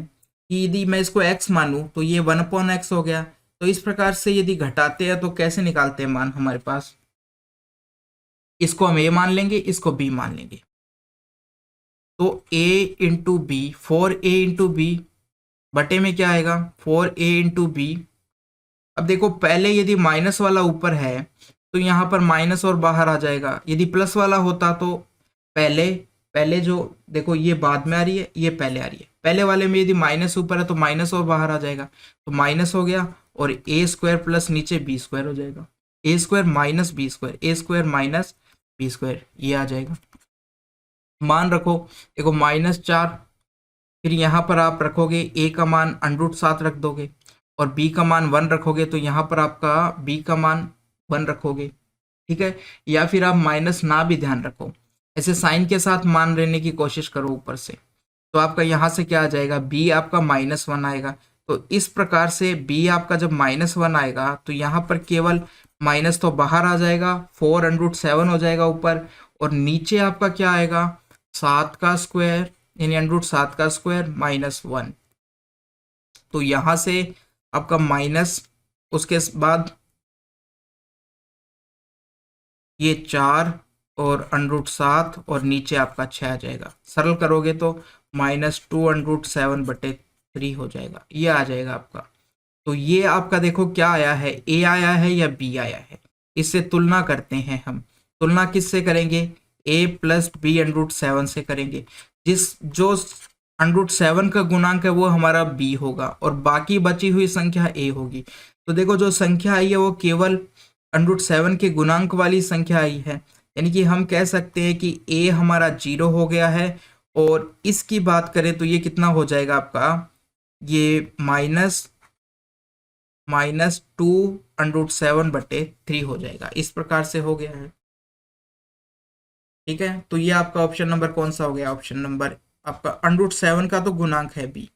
कि यदि मैं इसको x मानूं तो ये 1/x हो गया। तो इस प्रकार से यदि घटाते हैं तो कैसे निकालते हैं मान हमारे पास, इसको हम a मान लेंगे, इसको b मान लेंगे। तो a into b, 4a into b बटे में क्या आएगा, 4a इंटू बी। अब देखो पहले यदि माइनस वाला ऊपर है तो यहाँ पर माइनस और बाहर आ जाएगा, यदि प्लस वाला होता तो पहले जो देखो ये बाद में आ रही है, ये पहले आ रही है। पहले वाले में यदि माइनस ऊपर है तो माइनस और बाहर आ जाएगा, तो माइनस हो गया, और a² प्लस नीचे b² हो जाएगा, a² minus b², a² minus B square, ये आ जाएगा। मान रखो, देखो -4, फिर यहाँ पर आप रखोगे a का मान √7 रख दोगे और b का मान 1 रखोगे, तो यहाँ पर आपका b का मान 1 रखोगे, ठीक है। या फिर आप माइनस ना भी ध्यान रखो, ऐसे साइन के साथ मान लेने की कोशिश करो ऊपर से, तो आपका यहाँ से क्या आ जाएगा, b आपका -1 आएगा। तो इस प्रकार से b आपका जब -1 आएगा तो यहाँ पर केवल माइनस तो बाहर आ जाएगा, 4√7 हो जाएगा ऊपर, और नीचे आपका क्या आएगा, 7 का स्क्वायर, यानी √7 का स्क्वायर -1। तो यहाँ से आपका माइनस, उसके बाद ये 4 और √7 और नीचे आपका 6 आ जाएगा। सरल करोगे तो -2√7/3 हो जाएगा, ये आ जाएगा आपका। तो ये आपका देखो क्या आया है, a आया है या b आया है, इससे तुलना करते हैं हम। तुलना किससे करेंगे, a + b√7 से करेंगे। जो √7 का गुणांक है वो हमारा b होगा और बाकी बची हुई संख्या a होगी। तो देखो जो संख्या आई है वो केवल √7 के गुणांक वाली संख्या आई है, यानी कि हम कह सकते हैं कि a हमारा 0 हो गया है। और इसकी बात करें तो ये कितना हो जाएगा आपका, ये -2√7/3 हो जाएगा। इस प्रकार से हो गया है, ठीक है। तो ये आपका ऑप्शन नंबर कौन सा हो गया, ऑप्शन नंबर आपका √7 का तो गुणांक है b,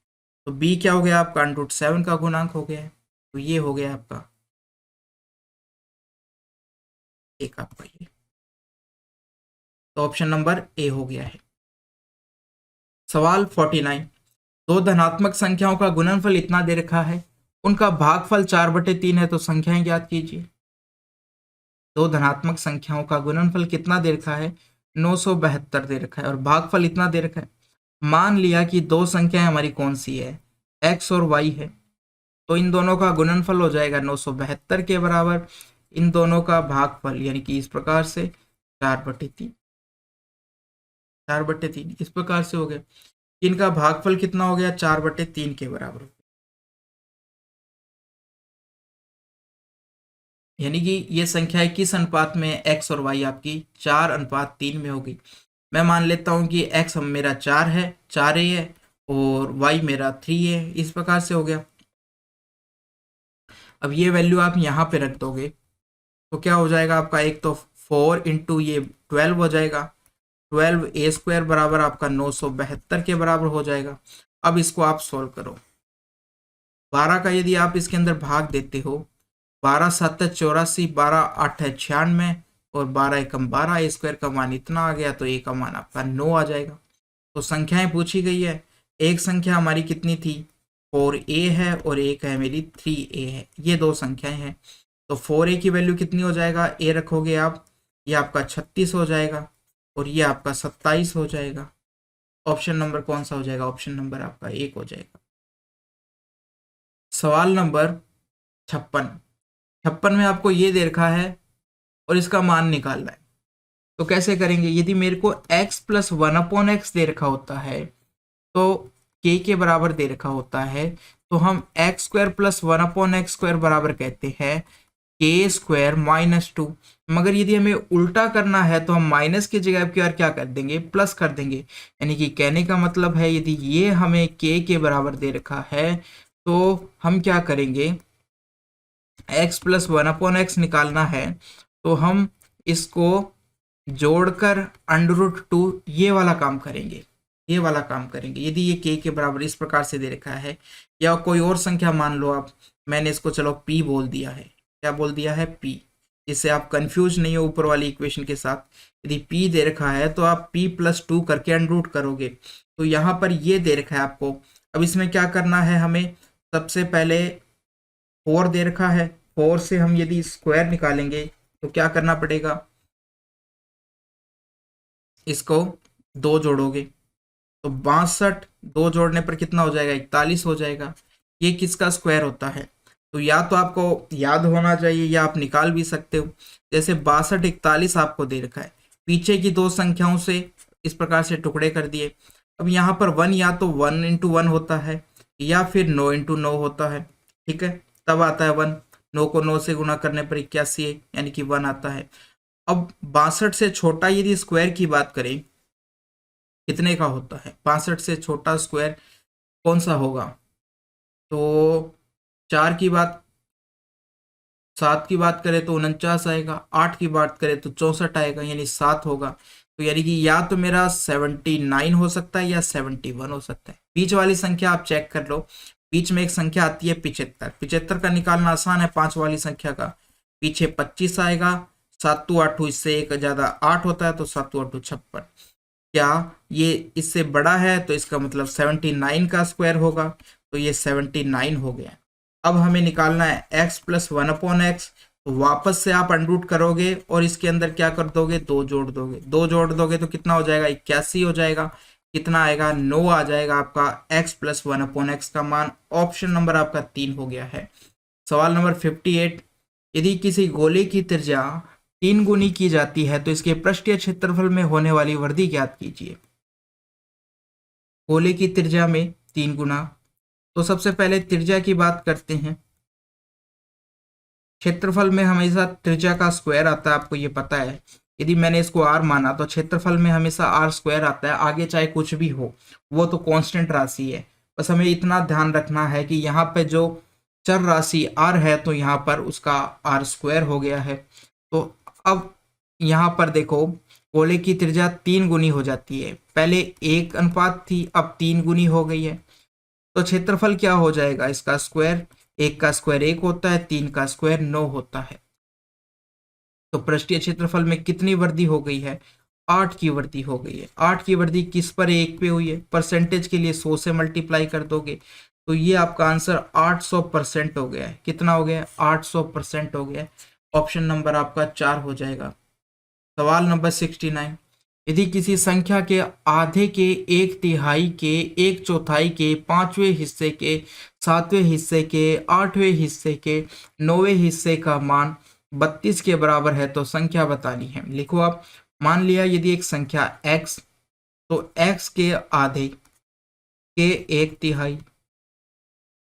तो b क्या हो गया आपका, √7 का गुणांक हो गया है। तो ये हो गया आपका एक आपका ये, तो ऑप्शन नंबर ए हो गया है। सवाल 49, दो धनात्मक संख्याओं का गुणनफल इतना दे रखा है, उनका भागफल 4/3 है, तो संख्याएं ज्ञात कीजिए। दो धनात्मक संख्याओं का गुणनफल कितना दे रखा है, 972 दे रखा है और भागफल इतना दे रखा है। मान लिया कि दो संख्याएं हमारी कौन सी है, x और y है, तो इन दोनों का गुणनफल हो जाएगा 972 के बराबर, इन दोनों का भागफल यानी कि इस प्रकार से 4/3, 4/3 इस प्रकार से हो गया। इनका भागफल कितना हो गया, 4/3 के बराबर, यानी कि ये संख्याएं किस अनुपात में, x और y आपकी 4:3 में होगी। मैं मान लेता हूं कि x मेरा 4 है, 4a है और y मेरा 3 है, इस प्रकार से हो गया। अब ये वैल्यू आप यहाँ पे रख दोगे तो क्या हो जाएगा आपका, एक तो 4 × ये 12 हो जाएगा, 12a² बराबर आपका 972 के बराबर हो जाएगा। अब इसको आप सोल्व करो, 12 का यदि आप इसके अंदर भाग देते हो, 12 7 है 84, 12 8 है 96 और 12 एकम 12, a² का मान इतना आ गया, तो a का मान आपका 9 आ जाएगा। तो संख्याएं पूछी गई है, एक संख्या हमारी कितनी थी, 4a है और एक है मेरी 3a है, ये दो संख्याएं हैं। तो 4a की वैल्यू कितनी हो जाएगा, a रखोगे आप, ये आपका 36 हो जाएगा और ये आपका 27 हो जाएगा। ऑप्शन नंबर कौन सा हो जाएगा, ऑप्शन नंबर आपका 1 हो जाएगा। सवाल नंबर 56 में आपको ये दे रखा है और इसका मान निकालना है, तो कैसे करेंगे। यदि मेरे को x + 1/x दे रखा होता है, तो k के बराबर दे रखा होता है, तो हम x² + 1/x² बराबर कहते हैं k² - 2। मगर यदि हमें उल्टा करना है तो हम माइनस की जगह की क्या कर देंगे, प्लस कर देंगे। यानी कि कहने का मतलब है, यदि ये हमें k के बराबर दे रखा है तो हम क्या करेंगे, x + 1/x निकालना है तो हम इसको जोड़कर √2 ये वाला काम करेंगे, ये वाला काम करेंगे। यदि ये k के बराबर इस प्रकार से दे रखा है, या कोई और संख्या मान लो आप, मैंने इसको चलो p बोल दिया है, क्या बोल दिया है, p, इससे आप कंफ्यूज नहीं हो ऊपर वाली इक्वेशन के साथ। यदि p दे रखा है तो आप p + 2 करके √ करोगे, तो यहाँ पर ये दे रखा है आपको। अब इसमें क्या करना है हमें, सबसे पहले 4 दे रखा है, 4 से हम यदि स्क्वायर निकालेंगे तो क्या करना पड़ेगा, इसको 2 जोड़ोगे तो 62, 2 जोड़ने पर कितना हो जाएगा, 41 हो जाएगा। ये किसका स्क्वायर होता है, तो या तो आपको याद होना चाहिए या आप निकाल भी सकते हो। जैसे 62 41 आपको दे रखा है, पीछे की दो संख्याओं से इस प्रकार से टुकड़े कर दिए। अब यहाँ पर 1 या तो 1 × 1 होता है या फिर 9 × 9 होता है, ठीक है, तब आता है 1। 9 को 9 से गुणा करने पर 81 यानी कि 1 आता है। अब 62 से छोटा यदि स्क्वायर की बात करें कितने का होता है, 62 से छोटा स्क्वायर कौन सा होगा, तो 4 की बात, 7 की बात करें तो 49 आएगा, 8 की बात करें तो 64 आएगा, यानी 7 होगा। तो यानी कि या तो मेरा 79 हो सकता है या 71 हो सकता है। बीच वाली संख्या आप चेक कर लो, बीच में एक संख्या आती है 75, 75 का निकालना आसान है 5 वाली संख्या का, पीछे 25 आएगा, 7 8 इससे एक ज्यादा 8 होता है, तो 7 8 56। क्या ये इससे बड़ा है, तो इसका मतलब 79 का स्क्वायर होगा, तो ये 79 हो गया। अब हमें निकालना है x प्लस 1/x, तो वापस से आप अंडरूट करोगे और इसके अंदर क्या कर दोगे, 2 जोड़ दोगे, 2 जोड़ दोगे तो कितना हो जाएगा, 81 हो जाएगा। कितना आएगा, 9 आ जाएगा आपका x प्लस 1/x का मान। ऑप्शन नंबर आपका 3 हो गया है। सवाल नंबर 58, यदि किसी गोले की त्रिज्या 3 गुनी की जाती है तो इसके पृष्ठीय क्षेत्रफल में होने वाली वृद्धि ज्ञात कीजिए। गोले की त्रिज्या में 3 गुना, तो सबसे पहले त्रिज्या की बात करते हैं। क्षेत्रफल में हमेशा त्रिज्या का स्क्वायर आता है, आपको ये पता है। यदि मैंने इसको r माना तो क्षेत्रफल में हमेशा r स्क्वायर आता है, आगे चाहे कुछ भी हो, वो तो कांस्टेंट राशि है। बस हमें इतना ध्यान रखना है कि यहाँ पे जो चर राशि r है तो यहाँ पर उसका r स्क्वायर हो गया है। तो अब यहाँ पर देखो, गोले की त्रिज्या 3 गुनी हो जाती है, पहले 1 अनुपात थी, अब 3 गुनी हो गई है। तो क्षेत्रफल क्या हो जाएगा, इसका स्क्वायर, 1 का स्क्वायर 1 होता है, 3 का स्क्वायर 9 होता है। तो पृष्ठीय क्षेत्रफल में कितनी वृद्धि हो गई है, 8 की वृद्धि हो गई है। 8 की वृद्धि किस पर, 1 पे हुई है। परसेंटेज के लिए 100 से मल्टीप्लाई कर दोगे तो ये आपका आंसर 800% हो गया है। कितना हो गया, 800% हो गया है। ऑप्शन नंबर आपका 4 हो जाएगा। सवाल नंबर 69, यदि किसी संख्या के आधे के, 1/3 के, 1/4 के, 5वें हिस्से के, 7वें हिस्से के, 8वें हिस्से के, 9वें हिस्से का मान 32 के बराबर है तो संख्या बतानी है। लिखो आप। मान लिया यदि एक संख्या x, तो x के आधे के 1/3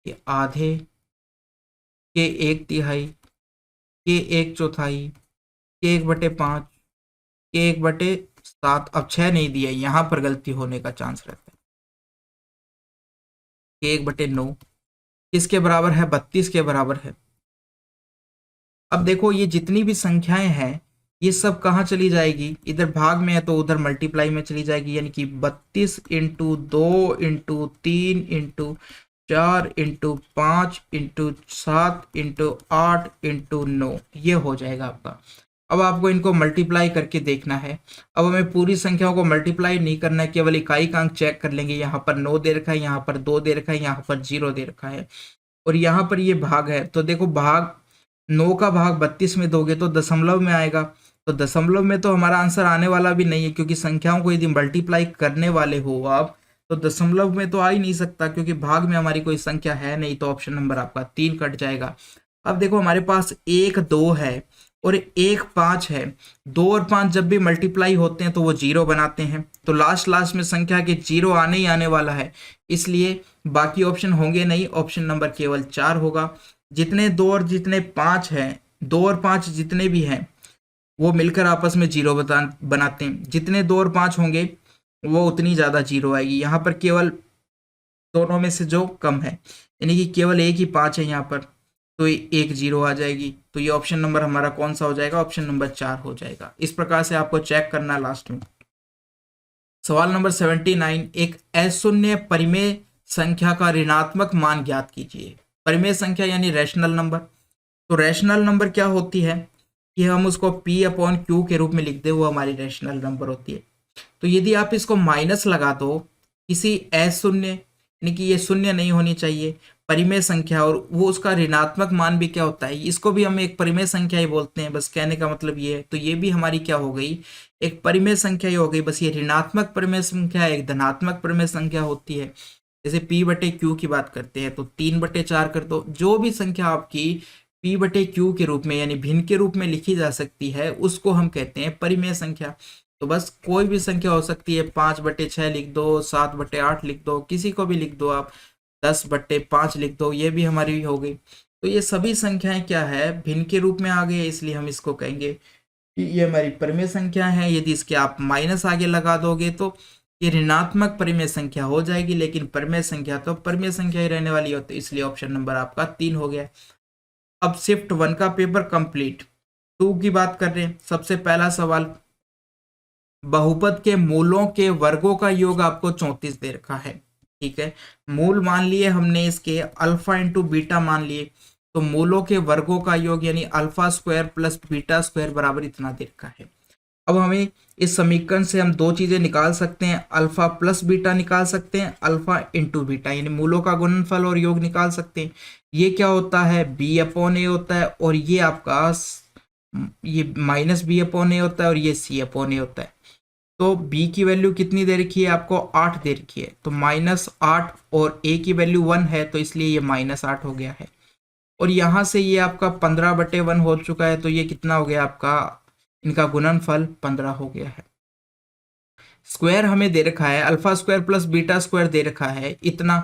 के, आधे के 1/3 के 1/4 के 1/5 के 1/7, अब 6 नहीं दिया, यहां पर गलती होने का चांस रहता है। के 1/9 किसके बराबर है, 32 के बराबर है। अब देखो ये जितनी भी संख्याएं हैं ये सब कहाँ चली जाएगी, इधर भाग में है तो उधर मल्टीप्लाई में चली जाएगी, यानी कि 32 into 2 into 3 into 4 into 5 into 7 into 8 into 9, ये हो जाएगा आपका। अब आपको इनको मल्टीप्लाई करके देखना है। अब हमें पूरी संख्याओं को मल्टीप्लाई नहीं करना है, केवल इकाई का अंक चेक कर लेंगे। यहाँ पर 9 दे रखा है, यहाँ पर 2 दे रखा है, यहाँ पर 0 दे रखा है, और यहाँ पर ये भाग है। तो देखो भाग 9 का भाग 32 में दोगे तो दशमलव में आएगा, तो दशमलव में तो हमारा आंसर आने वाला भी नहीं है, क्योंकि संख्याओं को यदि मल्टीप्लाई करने वाले हो आप तो दशमलव में तो आ ही नहीं सकता, क्योंकि भाग में हमारी कोई संख्या है नहीं। तो ऑप्शन नंबर आपका 3 कट जाएगा। अब देखो हमारे पास 1 2 है और 1 5 है। 2 और 5 जब भी मल्टीप्लाई होते हैं तो वो 0 बनाते हैं, तो लास्ट में संख्या के 0 आने ही आने वाला है, इसलिए बाकी ऑप्शन होंगे नहीं। ऑप्शन नंबर केवल 4 होगा। जितने 2 और जितने 5 हैं, 2 और 5 जितने भी हैं वो मिलकर आपस में 0 बनाते हैं। जितने 2 और 5 होंगे वो उतनी ज़्यादा 0 आएगी। यहाँ पर केवल दोनों में से जो कम है, यानी कि केवल एक ही 5 है यहाँ पर, तो एक 0 आ जाएगी। तो ये ऑप्शन नंबर हमारा कौन सा हो जाएगा, ऑप्शन नंबर 4 हो जाएगा। इस प्रकार से आपको चेक करना है लास्ट में। सवाल नंबर 79, एक अशून्य परिमेय संख्या का ऋणात्मक मान ज्ञात कीजिए। परिमेय संख्या यानी रैशनल नंबर। तो रैशनल नंबर क्या होती है कि हम उसको p/q के रूप में लिख दे, वो हमारी रैशनल नंबर होती है। तो यदि आप इसको माइनस लगा दो किसी अशून्य, यानी कि ये शून्य नहीं होनी चाहिए, परिमेय संख्या, और वो उसका ऋणात्मक मान भी क्या होता है, इसको भी हम एक परिमेय संख्या ही बोलते हैं। बस कहने का मतलब ये है। तो ये भी हमारी क्या हो गई, एक परिमेय संख्या ही हो गई। बस ये ऋणात्मक परिमेय संख्या एक धनात्मक परिमेय संख्या होती है। जैसे p/q की बात करते हैं तो 3/4 कर दो। जो भी संख्या आपकी p/q के रूप में यानी भिन्न के रूप में लिखी जा सकती है उसको हम कहते हैं परिमेय संख्या। तो बस कोई भी संख्या हो सकती है, 5/6 लिख दो, 7/8 लिख दो, किसी को भी लिख दो आप, 10/5 लिख दो, ये भी हमारी हो गई। तो ये सभी संख्याएं क्या है, भिन्न के रूप में आ गई, इसलिए हम इसको कहेंगे ये हमारी परिमेय संख्या है। यदि इसके आप माइनस आगे लगा दोगे तो ये ऋणात्मक परिमेय संख्या हो जाएगी, लेकिन परिमेय संख्या तो परिमेय संख्या ही रहने वाली हो, तो इसलिए ऑप्शन नंबर आपका 3 हो गया। अब शिफ्ट 1 का पेपर कंप्लीट। 2 की बात कर रहे हैं। सबसे पहला सवाल, बहुपद के मूलों के वर्गों का योग आपको 34 दे रखा है। ठीक है, मूल मान लिए हमने इसके अल्फा इंटू बीटा मान लिए, तो मूलों के वर्गों का योग यानी alpha square plus beta square बराबर इतना दे रखा है। अब हमें इस समीकरण से हम दो चीजें निकाल सकते हैं, अल्फा प्लस बीटा निकाल सकते हैं, अल्फा इंटू बीटा यानी मूलों का गुणनफल और योग निकाल सकते हैं। ये क्या होता है, बी अपॉन ए होता है, और ये आपका ये माइनस बी अपॉन ए होता है, और ये सी अपॉन ए होता है। तो b की वैल्यू कितनी दे रखी है आपको, 8 दे रखी है, तो -8, और a की वैल्यू 1 है, तो इसलिए ये -8 हो गया है। और यहाँ से ये आपका 15/1 हो चुका है, तो ये कितना हो गया आपका, इनका गुणनफल 15 हो गया है। स्क्वायर हमें दे रखा है, alpha square plus beta square दे रखा है इतना,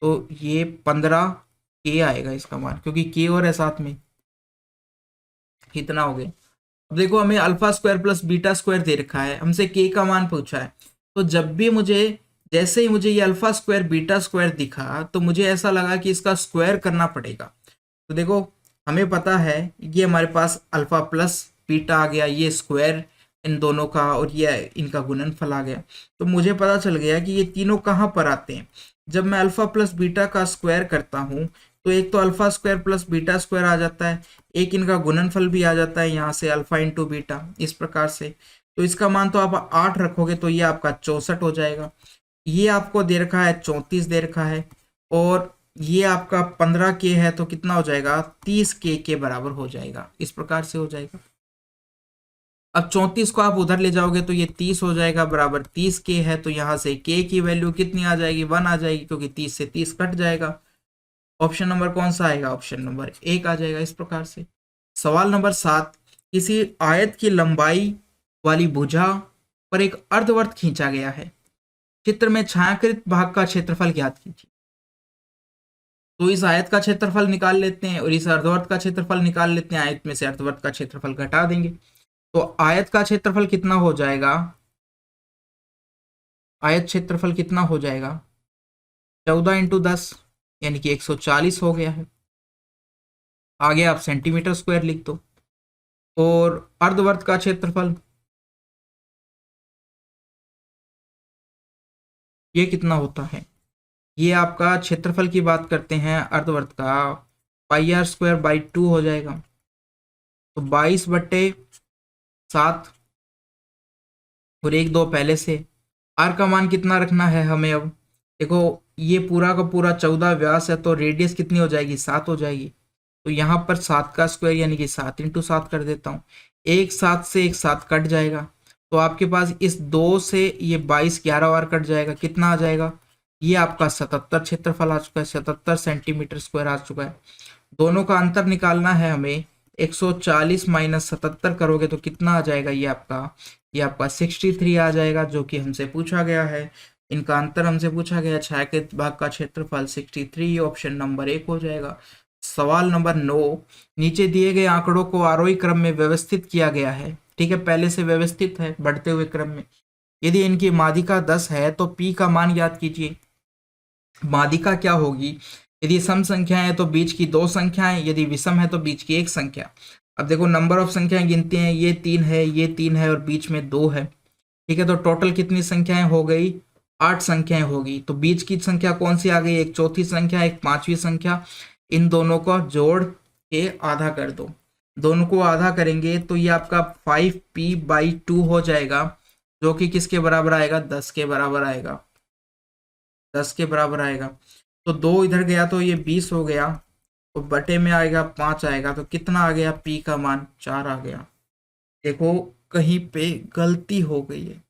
तो ये 15 के आएगा इसका मान, क्योंकि के और है साथ में, इतना हो गया। अब देखो हमें alpha square plus beta square दे रखा है, हमसे के का मान पूछा है, तो जब भी मुझे, जैसे ही मुझे ये अल्फा स्क्वायर बीटा स्क्वायर दिखा, तो मुझे ऐसा लगा कि इसका स्क्वायर करना पड़ेगा। तो देखो हमें पता है ये हमारे पास अल्फा प्लस बीटा आ गया, ये स्क्वायर इन दोनों का, और ये इनका गुणनफल आ गया। तो मुझे पता चल गया कि ये तीनों कहाँ पर आते हैं। जब मैं अल्फा प्लस बीटा का स्क्वायर करता हूँ, तो एक तो alpha square plus beta square आ जाता है, एक इनका गुणनफल भी आ जाता है यहाँ से अल्फा इंटू बीटा, इस प्रकार से। तो इसका मान तो आप 8 रखोगे तो ये आपका 64 हो जाएगा। ये आपको दे रखा है 34 दे रखा है, और ये आपका 15 के है, तो कितना हो जाएगा, 30 के बराबर हो जाएगा, इस प्रकार से हो जाएगा। अब 34 को आप उधर ले जाओगे तो ये 30 हो जाएगा, बराबर 30 के है, तो यहाँ से के की वैल्यू कितनी आ जाएगी, 1 आ जाएगी, क्योंकि 30 से 30 कट जाएगा। ऑप्शन नंबर कौन सा आएगा, ऑप्शन नंबर 1 आ जाएगा, इस प्रकार से। सवाल नंबर 7, किसी आयत की लंबाई वाली भुजा पर एक अर्धवृत्त खींचा गया है, चित्र में छायांकित भाग का क्षेत्रफल ज्ञात कीजिए। तो इस आयत का क्षेत्रफल निकाल लेते हैं और इस अर्धवृत्त का क्षेत्रफल निकाल लेते हैं, आयत में से अर्धवृत्त का क्षेत्रफल घटा देंगे, तो आयत का क्षेत्रफल कितना हो जाएगा, आयत क्षेत्रफल कितना हो जाएगा, 14 इंटू 10 यानी कि 140 हो गया है। आगे आप सेंटीमीटर स्क्वायर लिख दो। और अर्धवृत्त का क्षेत्रफल ये कितना होता है, ये आपका क्षेत्रफल की बात करते हैं अर्धवृत्त का, πr²/2 हो जाएगा, तो 22/7, और 1 2 पहले से। आर का मान कितना रखना है हमें, अब देखो ये पूरा का पूरा 14 व्यास है, तो रेडियस कितनी हो जाएगी, 7 हो जाएगी। तो यहाँ पर 7 का स्क्वायर यानी कि 7 इंटू 7 कर देता हूँ, एक 7 से एक 7 कट जाएगा, तो आपके पास इस 2 से ये 22 11 बार कट जाएगा, कितना आ जाएगा, ये आपका 77 क्षेत्रफल आ चुका है, 77 सेंटीमीटर स्क्वायर आ चुका है। दोनों का अंतर निकालना है हमें, 140 माइनस 77 करोगे तो कितना आ जाएगा, ये आपका 63 आ जाएगा, जो कि हमसे पूछा गया है। इनका अंतर हमसे पूछा गया, छायांकित भाग का क्षेत्रफल 63, ऑप्शन नंबर 1 हो जाएगा। सवाल नंबर 9, नीचे दिए गए आंकड़ों को आरोही क्रम में व्यवस्थित किया गया है। ठीक है, पहले से व्यवस्थित है बढ़ते हुए क्रम में। यदि इनकी माध्यिका 10 है तो p का मान याद कीजिए। माध्यिका क्या होगी, यदि सम संख्याएं है तो बीच की 2 संख्याएं, यदि विषम है तो बीच की 1 संख्या। अब देखो नंबर ऑफ संख्याएं गिनते हैं, ये 3 है, ये 3 है, और बीच में 2 है। ठीक है, तो टोटल कितनी संख्याएं हो गई, 8 संख्याएं होगी। तो बीच की संख्या कौन सी आ गई, एक चौथी संख्या, एक 5वीं संख्या। इन दोनों को जोड़ के आधा कर दो, दोनों को आधा करेंगे तो ये आपका 5p/2 हो जाएगा, जो कि किसके बराबर आएगा, 10 के बराबर आएगा, 10 के बराबर आएगा। तो 2 इधर गया तो ये 20 हो गया, तो बटे में आएगा 5 आएगा, तो कितना आ गया, p का मान 4 आ गया। देखो कहीं पे गलती हो गई है,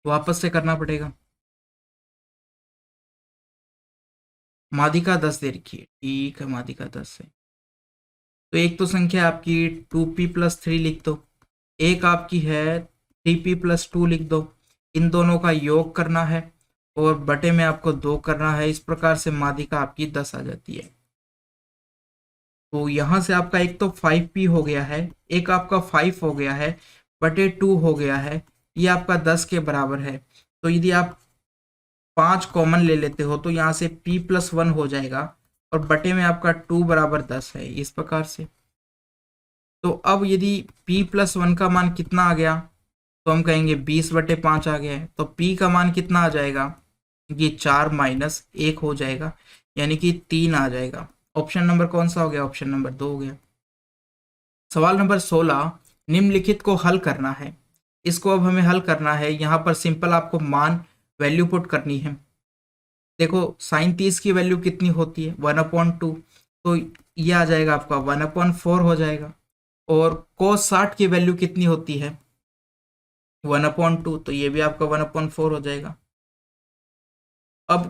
वापस से करना पड़ेगा। माध्यिका 10 दे रखी है, ठीक है, माध्यिका 10 है, तो एक तो संख्या आपकी 2p+3 लिख दो, एक आपकी है 3p+2 लिख दो, इन दोनों का योग करना है और बटे में आपको 2 करना है। इस प्रकार से माध्यिका आपकी 10 आ जाती है। तो यहाँ से आपका एक तो 5p हो गया है, एक आपका 5 हो गया है, बटे 2 हो गया है, ये आपका 10 के बराबर है। तो यदि आप 5 कॉमन ले लेते हो तो यहाँ से p+1 हो जाएगा, और बटे में आपका 2 बराबर 10 है, इस प्रकार से। तो अब यदि p+1 का मान कितना आ गया, तो हम कहेंगे 20/5 आ गया है। तो p का मान कितना आ जाएगा, ये 4 माइनस 1 हो जाएगा, यानी कि 3 आ जाएगा। ऑप्शन नंबर कौन सा हो गया, ऑप्शन नंबर 2 हो गया। सवाल नंबर 16, निम्नलिखित को हल करना है। इसको अब हमें हल करना है, यहाँ पर सिंपल आपको मान वैल्यू पुट करनी है। देखो साइन 30 की वैल्यू कितनी होती है, 1/2, तो ये आ जाएगा आपका 1/4 हो जाएगा। और cos 60 की वैल्यू कितनी होती है, 1/2, तो ये भी आपका 1/4 हो जाएगा। अब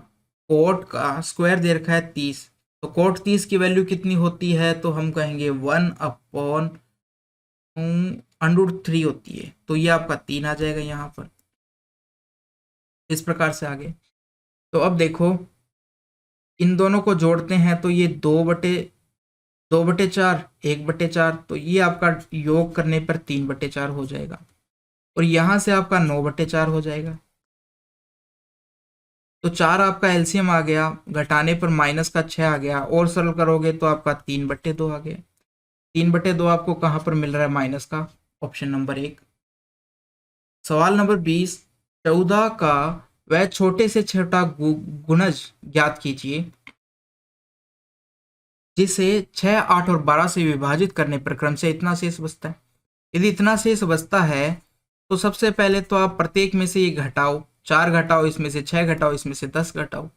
कोट का स्क्वायर दे रखा है 30, तो कोट 30 की वैल्यू कितनी होती है, तो हम कहेंगे 1/√3 होती है, तो ये आपका 3 आ जाएगा यहाँ पर, इस प्रकार से आगे। तो अब देखो इन दोनों को जोड़ते हैं तो ये 2/4, 1/4, तो ये आपका योग करने पर 3/4 हो जाएगा, और यहाँ से आपका 9/4 हो जाएगा। तो 4 आपका एलसीएम आ गया, घटाने पर माइनस का 6 आ गया, और सरल करोगे तो आपका 3/2 आ गया। 3/2 आपको कहाँ पर मिल रहा है, माइनस का, ऑप्शन नंबर 1। सवाल नंबर 20, 14 का वह छोटे से छोटा गुणज ज्ञात कीजिए जिसे 6, 8 और 12 से विभाजित करने पर क्रम से इतना शेष बचता है। यदि इतना शेष बचता है तो सबसे पहले तो आप प्रत्येक में से ये घटाओ, 4 घटाओ, इसमें से 6 घटाओ, इसमें से 10 घटाओ।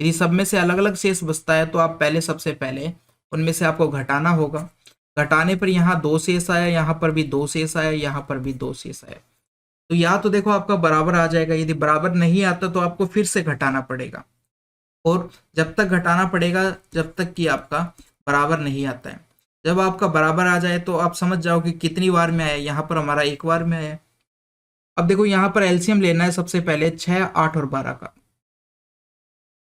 यदि सब में से अलग अलग शेष बचता है तो आप पहले सबसे पहले उनमें से आपको घटाना होगा। घटाने पर यहाँ 2 शेष आया, यहाँ पर भी 2 शेष आया, यहाँ पर भी 2 शेष आया। तो या तो देखो आपका बराबर आ जाएगा, यदि बराबर नहीं आता तो आपको फिर से घटाना पड़ेगा, और जब तक घटाना पड़ेगा जब तक कि आपका बराबर नहीं आता है। जब आपका बराबर आ जाए तो आप समझ जाओ कि कितनी बार में आया, यहाँ पर हमारा एक बार में आया। अब देखो यहाँ पर एलसीएम लेना है सबसे पहले 6, 8 और 12 का।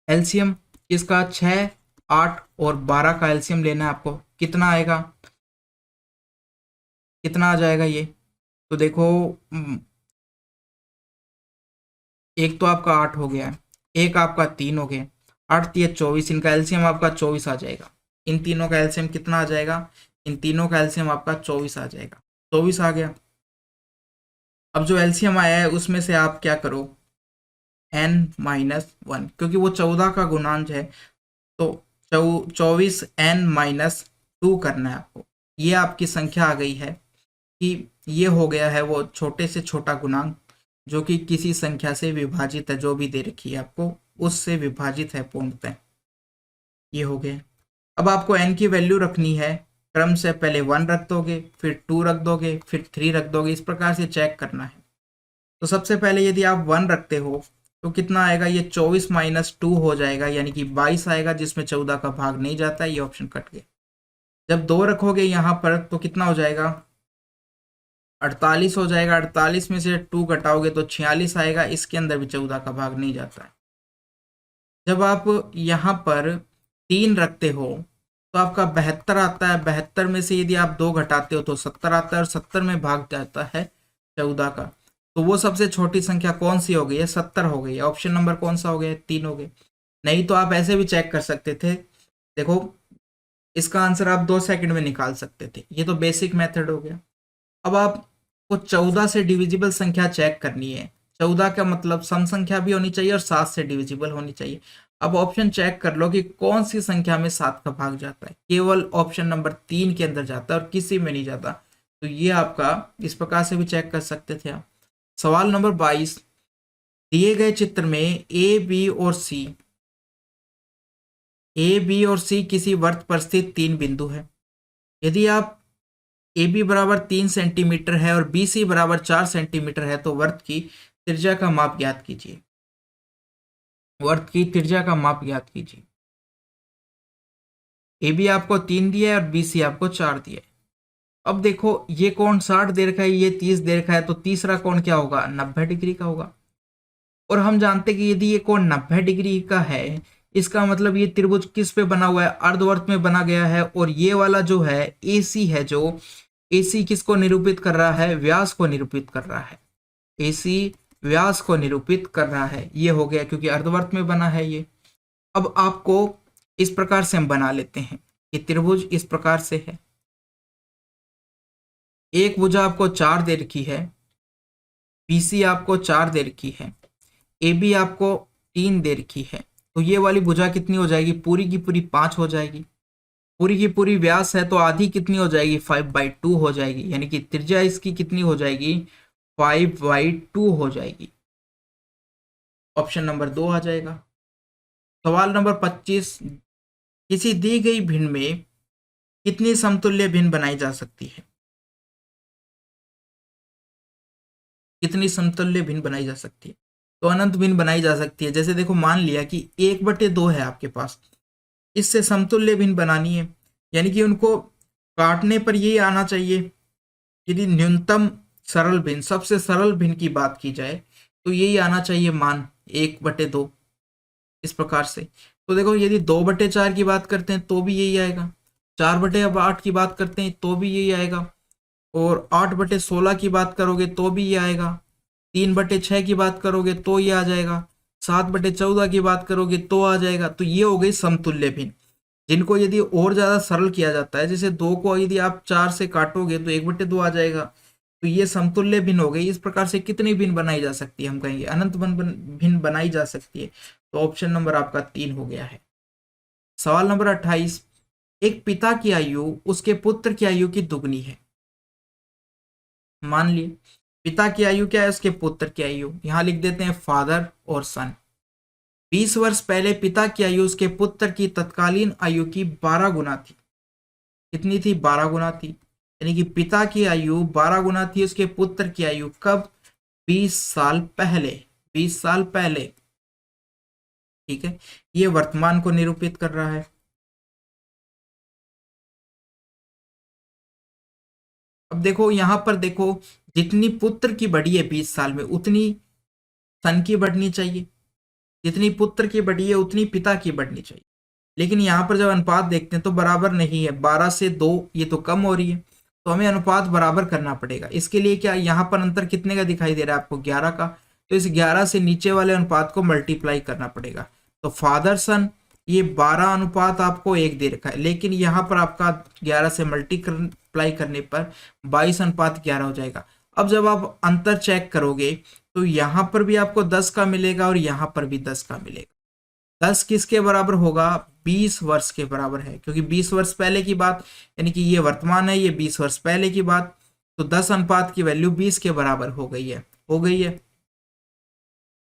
एलसीएम इसका 6, 8 और 12 का एलसीएम लेना है आपको, कितना आएगा, कितना आ जाएगा ये, तो देखो एक तो आपका 8 हो गया, एक आपका 3 हो गया, 8 3 24, इनका एलसीएम आपका 24 आ जाएगा। इन तीनों का एलसीएम कितना आ जाएगा, इन तीनों का एलसीएम आपका 24 आ जाएगा, 24 आ गया। अब जो एलसीएम आया है उसमें से आप क्या करो, n-1, क्योंकि वो 14 का गुणांक है, तो 24n-2 करना है आपको। ये आपकी संख्या आ गई है कि ये हो गया है वो छोटे से छोटा गुणांक जो कि किसी संख्या से विभाजित है, जो भी दे रखी है आपको उससे विभाजित है पूर्णतः, ये हो गया। अब आपको n की वैल्यू रखनी है, क्रम से पहले 1 रख दोगे, फिर 2 रख दोगे, फिर 3 रख दोगे, इस प्रकार से चेक करना है। तो सबसे पहले यदि आप 1 रखते हो तो कितना आएगा, ये 24 माइनस 2 हो जाएगा, यानी कि 22 आएगा, जिसमें 14 का भाग नहीं जाता है, ये ऑप्शन कट गया। जब 2 रखोगे यहाँ पर तो कितना हो जाएगा, 48 हो जाएगा, 48 में से 2 घटाओगे तो 46 आएगा, इसके अंदर भी 14 का भाग नहीं जाता है। जब आप यहाँ पर 3 रखते हो तो आपका 72 आता है, 72 में से यदि आप 2 घटाते हो तो 70 आता है, और 70 में भाग जाता है 14 का। तो वो सबसे छोटी संख्या कौन सी हो गई है, 70 हो गई है। ऑप्शन नंबर कौन सा हो गया, 3 हो गए। नहीं तो आप ऐसे भी चेक कर सकते थे, देखो इसका आंसर आप 2 सेकंड में निकाल सकते थे, ये तो बेसिक मेथड हो गया। अब आपको 14 से डिविजिबल संख्या चेक करनी है। 14 का मतलब सम संख्या भी होनी चाहिए और 7 से डिविजिबल होनी चाहिए। अब ऑप्शन चेक कर लो कि कौन सी संख्या में 7 का भाग जाता है, केवल ऑप्शन नंबर 3 के अंदर जाता है और किसी में नहीं जाता। तो ये आपका इस प्रकार से भी चेक कर सकते थे आप। सवाल नंबर 22, दिए गए चित्र में ए बी और सी किसी वर्त पर स्थित 3 बिंदु है। यदि आप ए बी बराबर 3 सेंटीमीटर है और बी सी बराबर 4 सेंटीमीटर है तो वर्त की त्रिज्या का माप ज्ञात कीजिए। वर्त की त्रिज्या का माप ज्ञात कीजिए। ए बी आपको 3 दिया है और बी सी आपको 4 दिया है। अब देखो ये कोण 60 दे रखा है, ये 30 दे रखा है, तो तीसरा कोण क्या होगा, 90 डिग्री का होगा। और हम जानते हैं कि यदि ये कोण 90 डिग्री का है इसका मतलब ये त्रिभुज किस पे बना हुआ है, अर्धवर्त में बना गया है। और ये वाला जो है AC है, जो AC किसको निरूपित कर रहा है, व्यास को निरूपित कर रहा है। AC व्यास को निरूपित कर रहा है, ये हो गया क्योंकि अर्धवर्त में बना है ये। अब आपको इस प्रकार से हम बना लेते हैं कि त्रिभुज इस प्रकार से है, एक भुजा आपको 4 दे रखी है, BC आपको 4 दे रखी है, AB आपको 3 दे रखी है। तो ये वाली भुजा कितनी हो जाएगी, पूरी की पूरी 5 हो जाएगी। पूरी की पूरी व्यास है तो आधी कितनी हो जाएगी, 5/2 हो जाएगी, यानी कि त्रिज्या इसकी कितनी हो जाएगी, 5/2 हो जाएगी। ऑप्शन नंबर 2 आ जाएगा। सवाल नंबर 25, किसी दी गई भिन्न में कितनी समतुल्य भिन्न बनाई जा सकती है, कितनी समतुल्य भिन्न बनाई जा सकती है। तो अनंत भिन्न बनाई जा सकती है। जैसे देखो, मान लिया कि 1/2 है आपके पास, इससे समतुल्य भिन्न बनानी है, यानी कि उनको काटने पर यही आना चाहिए। यदि न्यूनतम सरल भिन्न, सबसे सरल भिन्न की बात की जाए तो यही आना चाहिए मान 1/2, इस प्रकार से। तो देखो, यदि 2/4 की बात करते हैं तो भी यही आएगा, 4/8 की बात करते हैं तो भी यही आएगा, और 8/16 की बात करोगे तो भी ये आएगा, 3/6 की बात करोगे तो ये आ जाएगा, 7/14 की बात करोगे तो आ जाएगा। तो ये हो गई समतुल्य भिन्न, जिनको यदि और ज्यादा सरल किया जाता है, जैसे 2 को यदि आप 4 से काटोगे तो 1/2 आ जाएगा, तो ये समतुल्य भिन्न हो गई। इस प्रकार से कितनी भिन्न बनाई जा सकती है, हम कहेंगे अनंत भिन्न बनाई जा सकती है। तो ऑप्शन नंबर आपका 3 हो गया है। सवाल नंबर 28, एक पिता की आयु उसके पुत्र की आयु की दुगनी है। मान लिए पिता की आयु क्या है, उसके पुत्र की आयु, यहां लिख देते हैं फादर और सन। 20 वर्ष पहले पिता की आयु उसके पुत्र की तत्कालीन आयु की 12 गुना थी। कितनी थी, 12 गुना थी, यानी कि पिता की आयु 12 गुना थी उसके पुत्र की आयु, कब, 20 साल पहले, 20 साल पहले। ठीक है, ये वर्तमान को निरूपित कर रहा है। अब देखो यहां पर देखो, जितनी पुत्र की बढ़ी है 20 साल में, उतनी सन की बढ़नी चाहिए, जितनी पुत्र की बढ़ी है उतनी पिता की बढ़नी चाहिए। लेकिन यहाँ पर जब अनुपात देखते हैं तो बराबर नहीं है, 12 से 2 ये तो कम हो रही है, तो हमें अनुपात बराबर करना पड़ेगा। इसके लिए क्या, यहाँ पर अंतर कितने का दिखाई दे रहा है आपको, 11 का, तो इस 11 से नीचे वाले अनुपात को मल्टीप्लाई करना पड़ेगा। तो फादर सन ये 12 अनुपात आपको 1 दे रखा है, लेकिन यहाँ पर आपका 11 से मल्टीप्लाई करने पर 22:11 हो जाएगा। अब जब आप अंतर चेक करोगे तो यहाँ पर भी आपको 10 का मिलेगा और यहाँ पर भी 10 का मिलेगा। 10 किसके बराबर होगा, 20 वर्ष के बराबर है, क्योंकि 20 वर्ष पहले की बात, यानी कि ये वर्तमान है, ये 20 वर्ष पहले की बात, तो 10 अनुपात की वैल्यू 20 के बराबर हो गई है, हो गई है।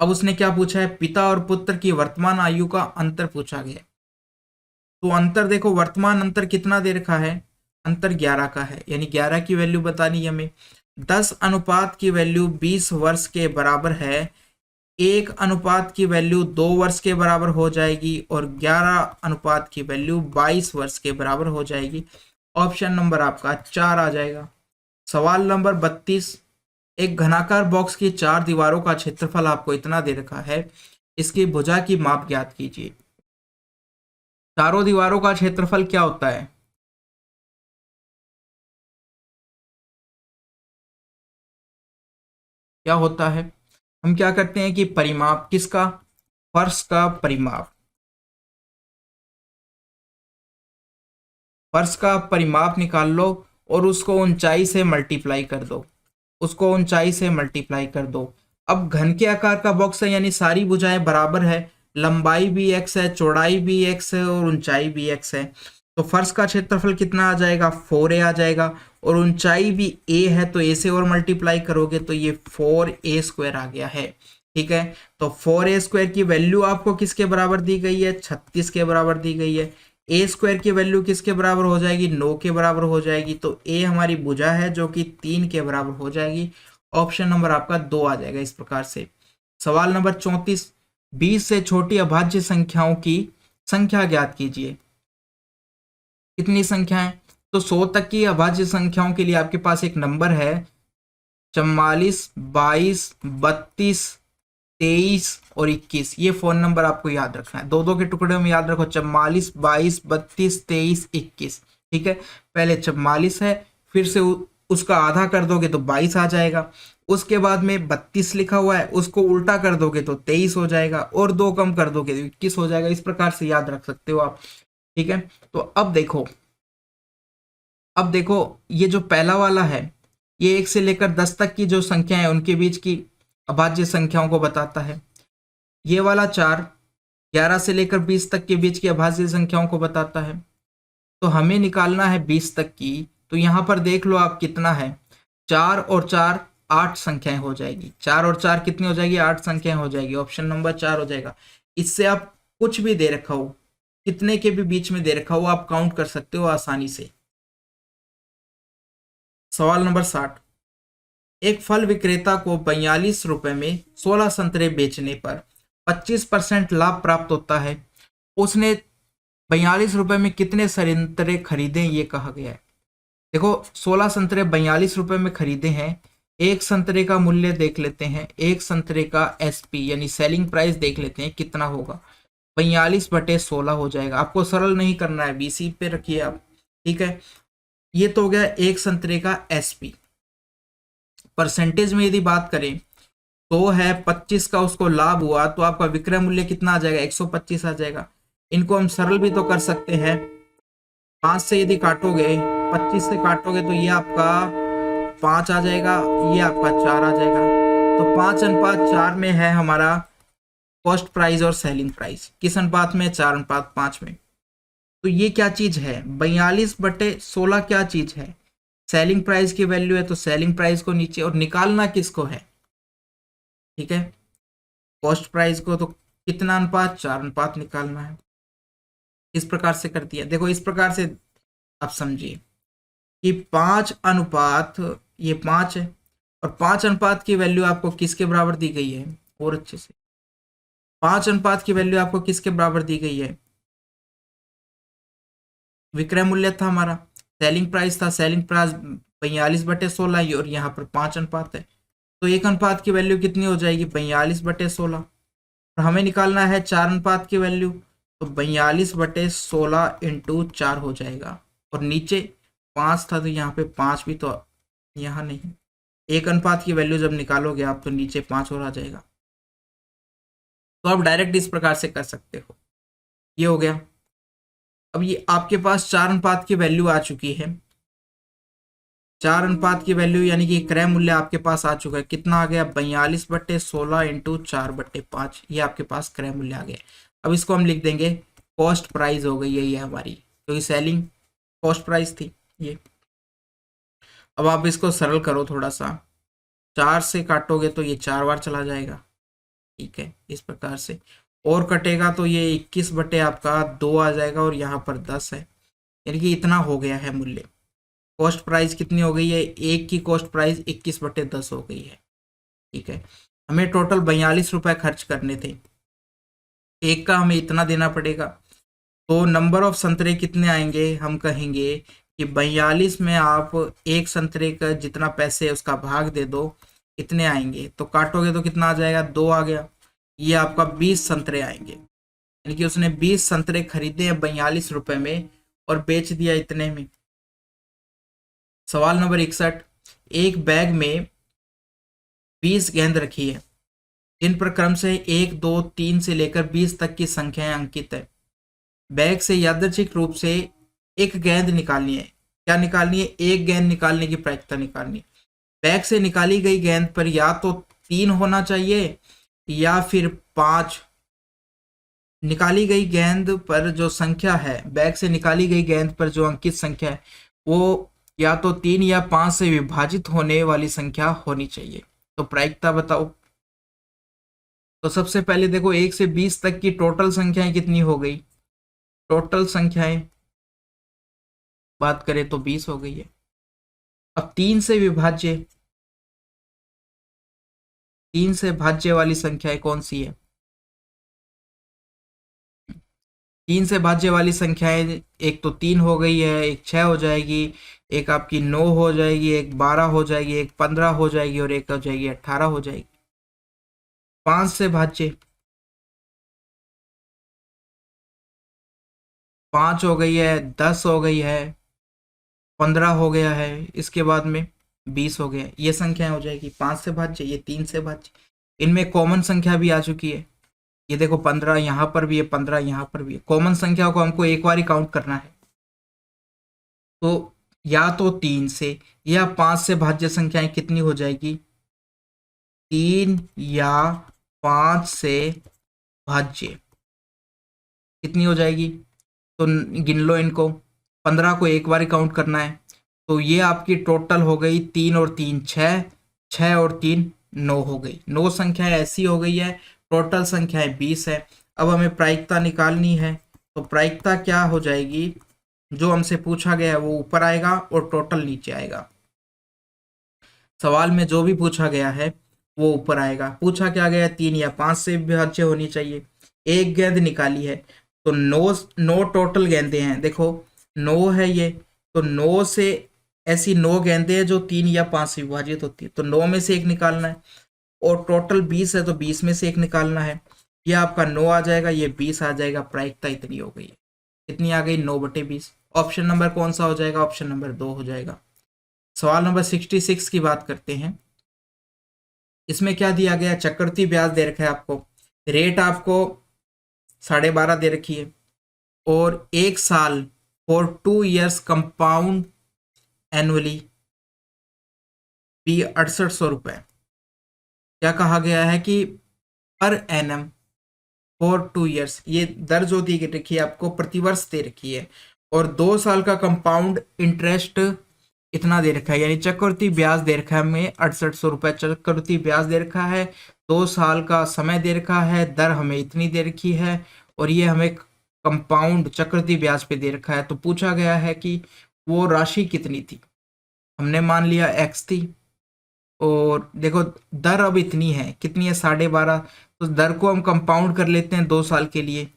अब उसने क्या पूछा है, पिता और पुत्र की वर्तमान आयु का अंतर पूछा गया। तो अंतर देखो, वर्तमान अंतर कितना दे रखा है, अंतर 11 का है, यानी 11 की वैल्यू बतानी है हमें। 10 अनुपात की वैल्यू 20 वर्ष के बराबर है, 1 अनुपात की वैल्यू 2 वर्ष के बराबर हो जाएगी, और 11 अनुपात की वैल्यू 22 वर्ष के बराबर हो जाएगी। ऑप्शन नंबर आपका 4 आ जाएगा। सवाल नंबर 32, एक घनाकार बॉक्स की 4 दीवारों का क्षेत्रफल आपको इतना दे रखा है, इसकी भुजा की माप ज्ञात कीजिए। चारों दीवारों का क्षेत्रफल क्या होता है, क्या होता है, हम क्या करते हैं कि परिमाप किसका, फर्श का परिमाप, फर्श का परिमाप निकाल लो और उसको ऊंचाई से मल्टीप्लाई कर दो, उसको ऊंचाई से मल्टीप्लाई कर दो। अब घन के आकार का बॉक्स है, यानी सारी भुजाएं बराबर है, लंबाई भी x है, चौड़ाई भी x है और ऊंचाई भी x है। तो फर्श का क्षेत्रफल कितना आ जाएगा, 4a आ जाएगा, और ऊंचाई भी a है, तो a से और मल्टीप्लाई करोगे तो ये 4a² आ गया है। ठीक है, तो 4a² की वैल्यू आपको किसके बराबर दी गई है, 36 के बराबर दी गई है। a² की वैल्यू किसके बराबर हो जाएगी, 9 के बराबर हो जाएगी। तो a हमारी भुजा है जो कि 3 के बराबर हो जाएगी। ऑप्शन नंबर आपका 2 आ जाएगा इस प्रकार से। सवाल नंबर 34, 20 से छोटी अभाज्य संख्याओं की संख्या ज्ञात कीजिए। कितनी संख्याएं, तो 100 तक की अभाज्य संख्याओं के लिए आपके पास एक नंबर है 44, 22, 32, 23 और 21, ये फोन नंबर आपको याद रखना है, दो दो के टुकड़े में याद रखो, 44, 22, 32, 23, 21। ठीक है, पहले 44 है, फिर से उसका आधा कर दोगे तो 22 आ जाएगा, उसके बाद में 32 लिखा हुआ है, उसको उल्टा कर दोगे तो 23 हो जाएगा, और दो कम कर दोगे तो 21 हो जाएगा। इस प्रकार से याद रख सकते हो आप। ठीक है, तो अब देखो ये जो पहला वाला है, ये 1 से लेकर 10 तक की जो संख्या है उनके बीच की अभाज्य संख्याओं को बताता है। ये वाला 4 11 से लेकर 20 तक के बीच की अभाज्य संख्याओं को बताता है। तो हमें निकालना है 20 तक की, तो यहाँ पर देख लो आप कितना है, 4 और 4 8 संख्याएं हो जाएगी, 4 और 4 कितनी हो जाएगी, 8 संख्याएं हो जाएगी, ऑप्शन नंबर 4 हो जाएगा। इससे आप कुछ भी दे रखा हो, कितने के भी बीच में दे रखा हो, आप काउंट कर सकते हो आसानी से। सवाल नंबर 60, एक फल विक्रेता को 42 रुपए में 16 संतरे बेचने पर 25% लाभ प्राप्त होता है। उसने 42 रुपए में कितने संतरे खरीदे, ये कहा गया है। देखो 16 संतरे 42 रुपए में खरीदे हैं, एक संतरे का मूल्य देख लेते हैं, एक संतरे का एसपी यानी सेलिंग प्राइस देख लेते हैं कितना होगा, 42/16 हो जाएगा। आपको सरल नहीं करना है, बीसी पे रखिए आप। ठीक है, ये तो हो गया एक संतरे का एसपी। परसेंटेज में यदि बात करें तो है 25 का उसको लाभ हुआ, तो आपका विक्रय मूल्य कितना आ जाएगा, 125 आ जाएगा। इनको हम सरल भी तो कर सकते हैं, 5 से यदि काटोगे, 25 से काटोगे तो ये आपका 5 आ जाएगा, ये आपका 4 आ जाएगा। तो 5:4 में है हमारा कॉस्ट प्राइस और सेलिंग प्राइस, किस अनुपात में, 4:5 में। तो ये क्या चीज है, 42/16 क्या चीज है, सेलिंग प्राइस की वैल्यू है, तो सेलिंग प्राइस को नीचे, और निकालना किसको है, ठीक है, कॉस्ट प्राइस को। तो कितना अनुपात, 4 निकालना है। इस प्रकार से कर दिया। देखो इस प्रकार से आप समझिए कि 5 ये 5 है, और 5 की वैल्यू आपको किसके बराबर दी गई है, और अच्छे से 5 की वैल्यू आपको किसके बराबर दी गई है, विक्रय मूल्य था हमारा, सेलिंग प्राइस था, सेलिंग प्राइस 42/16, और यहाँ पर 5 है, तो 1 की वैल्यू कितनी हो जाएगी, 42/16। और हमें निकालना है 4 की वैल्यू, तो 42/16 इंटू 4 हो जाएगा, और नीचे 5 था तो यहाँ पे 5 भी, तो यहाँ नहीं, 1 की वैल्यू जब निकालोगे आप तो नीचे 5 और आ जाएगा। तो आप डायरेक्ट इस प्रकार से कर सकते हो। ये हो गया। अब ये आपके पास 4 की वैल्यू आ चुकी है, 4 की वैल्यू यानी कि क्रय मूल्य आपके पास आ चुका है, कितना आ गया, 42/16 इंटू 4/5, ये आपके पास क्रय मूल्य आ गया। अब इसको हम लिख देंगे कॉस्ट प्राइस हो गई है ये हमारी, क्योंकि सेलिंग कॉस्ट प्राइस थी ये। अब आप इसको सरल करो थोड़ा सा, 4 से काटोगे तो ये 4 बार चला जाएगा, ठीक है, इस प्रकार से, और कटेगा तो ये 21 आपका 2 आ जाएगा, और यहाँ पर 10 है, यानी कि इतना हो गया है मूल्य। कॉस्ट प्राइस कितनी हो गई है, एक की कॉस्ट प्राइस 21/10 हो गई है। ठीक है, हमें टोटल 42 रुपए खर्च करने थे, एक का हमें इतना देना पड़ेगा, तो नंबर ऑफ संतरे कितने आएंगे, हम कहेंगे कि 42 में आप एक संतरे का जितना पैसे है उसका भाग दे दो, इतने आएंगे, तो काटोगे तो कितना आ जाएगा, 2 आ गया, ये आपका 20 संतरे आएंगे, यानी कि उसने 20 संतरे खरीदे हैं 42 रुपए में और बेच दिया इतने में। सवाल नंबर 61, एक बैग में 20 गेंद रखी है, जिन पर क्रम से 1, 2, 3 से लेकर 20 तक की संख्याएं अंकित है। बैग से यादृच्छिक रूप से एक गेंद निकालनी है, क्या निकालनी है, एक गेंद निकालने की प्रायिकता निकालनी है। बैग से निकाली गई गेंद पर या तो 3 होना चाहिए या फिर 5। निकाली गई गेंद पर जो संख्या है, बैग से निकाली गई गेंद पर जो अंकित संख्या है, वो या तो 3 या 5 से विभाजित होने वाली संख्या होनी चाहिए। तो प्रायिकता बताओ। तो सबसे पहले देखो 1 से 20 तक की टोटल संख्याएं कितनी हो गई, टोटल संख्याएं बात करें तो 20 हो गई है। अब 3 से विभाज्य, 3 से भाज्य वाली संख्याएं कौन सी है, 3 से भाज्य वाली संख्याएं, एक तो 3 हो गई है, एक 6 हो जाएगी, एक आपकी 9 हो जाएगी, एक 12 हो जाएगी, एक 15 हो जाएगी, और एक हो जाएगी 18 हो जाएगी। 5 से भाज्य, 5 हो गई है, 10 हो गई है, 15 हो गया है, इसके बाद में 20 हो गया। ये संख्या हो जाएगी 5 से भाज्य, ये 3 से भाज्य। इनमें कॉमन संख्या भी आ चुकी है। ये देखो 15 यहाँ पर भी है, 15 यहाँ पर भी है। कॉमन संख्या को हमको एक बार ही काउंट करना है, तो या तो 3 से या 5 से भाज्य संख्याएं कितनी हो जाएगी, 3 या 5 से भाज्य कितनी हो जाएगी, तो गिन लो इनको। 15 को एक बार ही काउंट करना है, तो ये आपकी टोटल हो गई 3 और 3 6, 6 और 3 9 हो गई। 9 संख्याएं ऐसी हो गई है, टोटल संख्याएं 20 है। अब हमें प्रायिकता निकालनी है, तो प्रायिकता क्या हो जाएगी, जो हमसे पूछा गया है वो ऊपर आएगा और टोटल नीचे आएगा। सवाल में जो भी पूछा गया है वो ऊपर आएगा। पूछा क्या गया, 3 या 5 से विभाज्य होनी चाहिए। एक गेंद निकाली है, तो 9 टोटल गेंदें हैं, देखो 9 है ये, तो 9 से ऐसी 9 गेंदें हैं जो 3 या 5 से विभाजित होती है, तो 9 में से एक निकालना है। और टोटल 20 है, तो 20 में से एक निकालना है। ये आपका 9 आ जाएगा, ये 20 आ जाएगा। प्रायिकता इतनी हो गई है, कितनी आ गई, 9/20। ऑप्शन नंबर कौन सा हो जाएगा, ऑप्शन नंबर 2 हो जाएगा। सवाल नंबर 66 की बात करते हैं। इसमें क्या दिया गया, चक्रवृद्धि ब्याज दे रखा है आपको, रेट आपको 12.5 दे रखी है, और 1 साल फॉर 2 years कंपाउंड एनुअली भी 6800 रुपये। क्या कहा गया है कि पर एनम फॉर 2 years, ये दर जो दी रखी है आपको प्रतिवर्ष दे रखी है, और 2 साल का कंपाउंड इंटरेस्ट इतना दे रखा है, यानी चक्रवृद्धि ब्याज दे रखा है हमें 6800 रुपये चक्रवृद्धि ब्याज दे रखा है। 2 साल का समय दे रखा है, दर हमें इतनी दे रखी है, और ये हमें कंपाउंड चक्रवृद्धि ब्याज पे दे रखा है। तो पूछा गया है कि वो राशि कितनी थी, हमने मान लिया x थी, और देखो दर अब इतनी है, कितनी है, 12.5। तो दर को हम कंपाउंड कर लेते हैं 2 साल के लिए,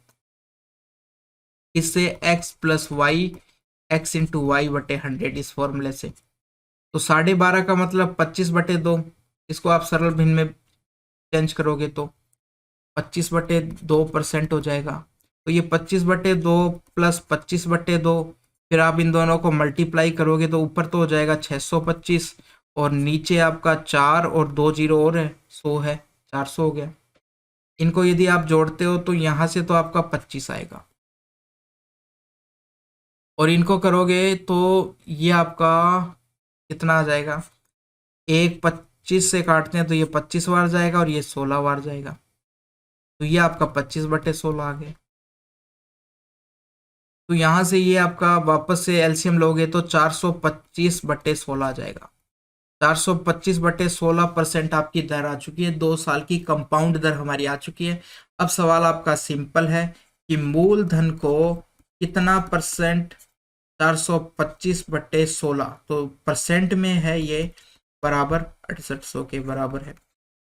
इससे x plus y, x into y बटे 100 इस फॉर्मूले से। तो 12.5 का मतलब 25/2, इसको आप सरल भिन्न में चेंज करोगे तो 25/2% हो जाएगा। तो ये 25/2 प्लस 25/2, फिर आप इन दोनों को मल्टीप्लाई करोगे तो ऊपर तो हो जाएगा 625, और नीचे आपका 4 और 2 जीरो और है, 100 है, 400 हो गया। इनको यदि आप जोड़ते हो तो यहाँ से तो आपका 25 आएगा, और इनको करोगे तो ये आपका कितना आ जाएगा, एक 25 से काटते हैं तो ये 25 बार जाएगा, और ये 16 बार जाएगा, तो ये आपका 25/16 आ गया। तो यहाँ से ये आपका वापस से एलसीएम लोगे तो 425/16 आ जाएगा। 425/16% आपकी दर आ चुकी है, 2 साल की कंपाउंड दर हमारी आ चुकी है। अब सवाल आपका सिंपल है कि मूलधन को कितना परसेंट, 425/16, तो परसेंट में है ये, बराबर 6800 के बराबर है।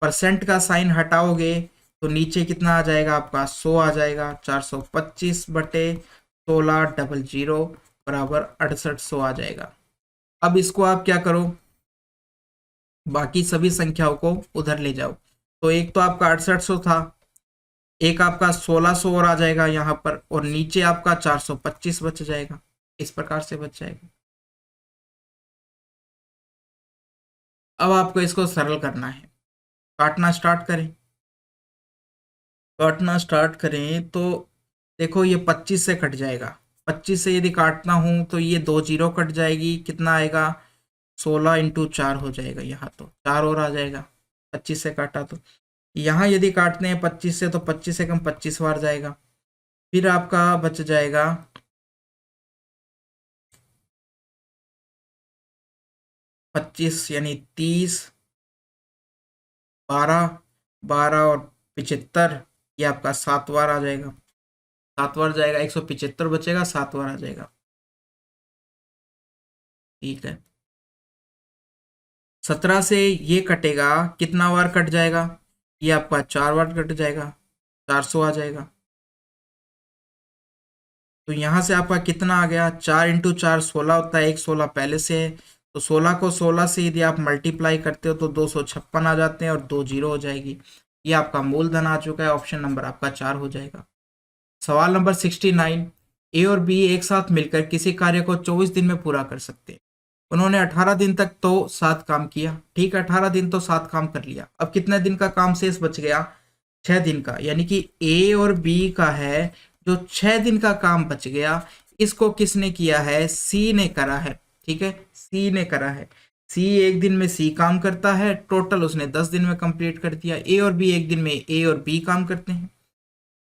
परसेंट का साइन हटाओगे तो नीचे कितना आ जाएगा आपका, 100 आ जाएगा। 425/16 बराबर 6800 आ जाएगा। अब इसको आप क्या करो, बाकी सभी संख्याओं को उधर ले जाओ। तो एक तो आपका 6800 था, एक आपका 1600 और आ जाएगा यहाँ पर, और नीचे आपका 425 बच जाएगा। इस प्रकार से बच जाएगा। अब आपको इसको सरल करना है, काटना स्टार्ट करें। काटना स्टार्ट करें तो देखो ये 25 से कट जाएगा। 25 से यदि काटना हूं तो ये 2 जीरो कट जाएगी, कितना आएगा, 16 इंटू 4 हो जाएगा। यहाँ तो 4 और आ जाएगा, 25 से काटा तो। यहाँ यदि काटते हैं 25 से तो 25 से कम 25 बार जाएगा, फिर आपका बच जाएगा 25, यानी 30, 12, 12 और 75, ये आपका 7 बार आ जाएगा। 7 बार जाएगा, 175 बचेगा, 7 बार आ जाएगा। ठीक है, 17 से ये कटेगा, कितना बार कट जाएगा, ये आपका 4 बार कट जाएगा, 400 आ जाएगा। तो यहाँ से आपका कितना आ गया, 4 इंटू 4 16 होता है, एक 16 पहले से है, तो 16 को 16 से यदि आप मल्टीप्लाई करते हो तो 256 आ जाते हैं, और 2 जीरो हो जाएगी। ये आपका मूलधन आ चुका है, ऑप्शन नंबर आपका 4 हो जाएगा। सवाल नंबर 69, ए और बी एक साथ मिलकर किसी कार्य को 24 दिन में पूरा कर सकते हैं। उन्होंने 18 दिन तक तो साथ काम किया, ठीक है, 18 दिन तो साथ काम कर लिया। अब कितने दिन का काम शेष बच गया? 6 दिन का, यानी कि ए और बी का है जो 6 दिन का काम बच गया, इसको किसने किया है? सी ने करा है, ठीक है, सी ने करा है। सी एक दिन में सी काम करता है, टोटल उसने 10 दिन में कंप्लीट कर दिया। ए और बी एक दिन में ए और बी काम करते हैं,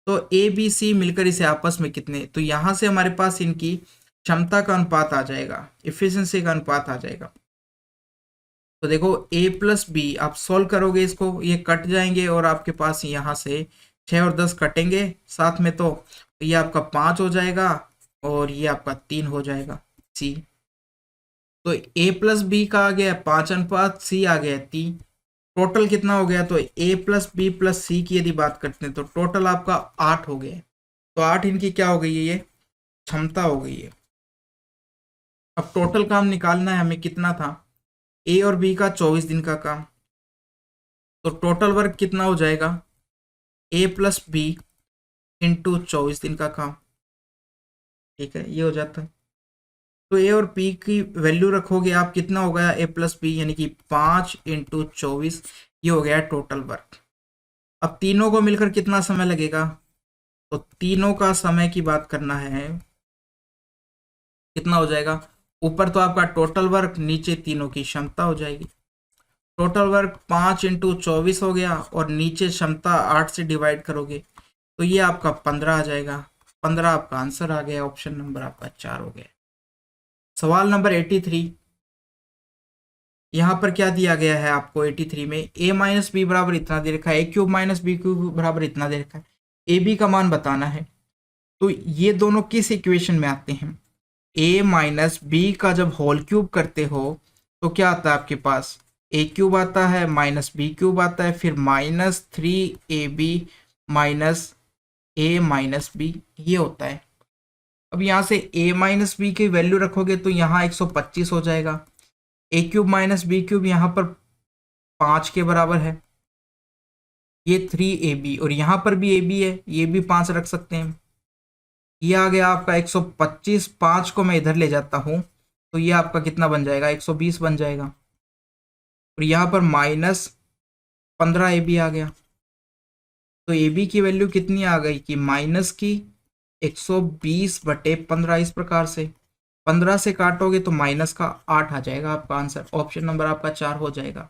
तो ए बी सी मिलकर इसे आपस में कितने, तो यहां से हमारे पास इनकी क्षमता का अनुपात आ जाएगा, इफिशिएंसी का अनुपात आ जाएगा। तो देखो ए प्लस बी आप सॉल्व करोगे इसको, ये कट जाएंगे और आपके पास यहाँ से 6 और 10 कटेंगे साथ में, तो ये आपका 5 हो जाएगा और ये आपका 3 हो जाएगा सी। तो ए प्लस बी का आ गया 5 अनुपात सी आ गया 3। टोटल कितना हो गया? तो ए प्लस बी प्लस सी की यदि बात करते हैं तो टोटल आपका 8 हो गया। तो 8 इनकी क्या हो गई है? ये क्षमता हो गई है। अब टोटल काम निकालना है हमें, कितना था? ए और बी का 24 दिन का काम, तो टोटल वर्क कितना हो जाएगा? ए प्लस बी इंटू 24 दिन का काम, ठीक है, ये हो जाता है। तो ए और बी की वैल्यू रखोगे आप, कितना हो गया? ए प्लस बी यानी कि 5 इंटू 24, ये हो गया टोटल वर्क। अब तीनों को मिलकर कितना समय लगेगा? तो तीनों का समय की बात करना है, कितना हो जाएगा? ऊपर तो आपका टोटल वर्क, नीचे तीनों की क्षमता हो जाएगी। टोटल वर्क 5 इंटू 24 हो गया और नीचे क्षमता 8 से डिवाइड करोगे तो ये आपका 15 आ जाएगा। 15 आपका आंसर आ गया, ऑप्शन नंबर आपका 4 हो गया। सवाल नंबर 83, यहाँ पर क्या दिया गया है आपको? 83 में ए माइनस बी बराबर इतना दे रखा है, ए क्यूब माइनस बी क्यूब बराबर इतना दे रखा है, ए बी का मान बताना है। तो ये दोनों किस इक्वेशन में आते हैं? ए माइनस बी का जब होल क्यूब करते हो तो क्या आता है आपके पास? ए क्यूब आता है माइनस बी क्यूब आता है, फिर -3ab माइनस ए माइनस बी, ये होता है। अब यहाँ से ए माइनस बी की वैल्यू रखोगे तो यहाँ 125 हो जाएगा। ए क्यूब माइनस बी क्यूब यहाँ पर 5 के बराबर है, ये 3ab, और यहाँ पर भी ए बी है, ये भी 5 रख सकते हैं। ये आ गया आपका 125, 5 को मैं इधर ले जाता हूँ तो ये आपका कितना बन जाएगा? 120 बन जाएगा। और यहाँ पर -15ab आ गया, तो ए बी की वैल्यू कितनी आ गई कि माइनस की 120/15, इस प्रकार से 15 से काटोगे तो माइनस का 8 आ जाएगा आपका आंसर, ऑप्शन नंबर आपका 4 हो जाएगा।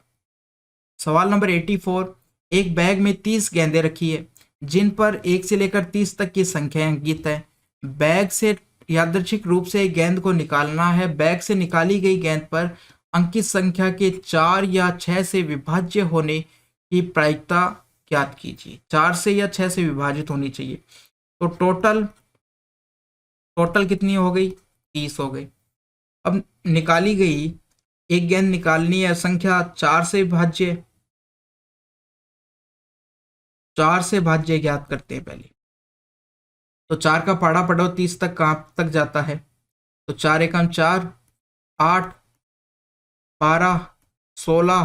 सवाल नंबर 84, एक बैग में 30 गेंदें रखी है जिन पर 1 से लेकर 30 तक की संख्याएं अंकित है। बैग से यादृच्छिक रूप से एक गेंद को निकालना है। बैग से निकाली गई गेंद पर अंकित संख्या के 4 या 6 से विभाज्य होने की प्रायिकता ज्ञात कीजिए। 4 से या 6 से विभाजित होनी चाहिए। तो टोटल कितनी हो गई? 30 हो गई। अब निकाली गई एक गेंद निकालनी है, संख्या 4 से विभाज्य, 4 से भाज्य ज्ञात करते हैं पहले। तो 4 का पाड़ा पढ़ो 30 तक कहाँ तक जाता है? तो 4 एकम 4, 8, 12, 16,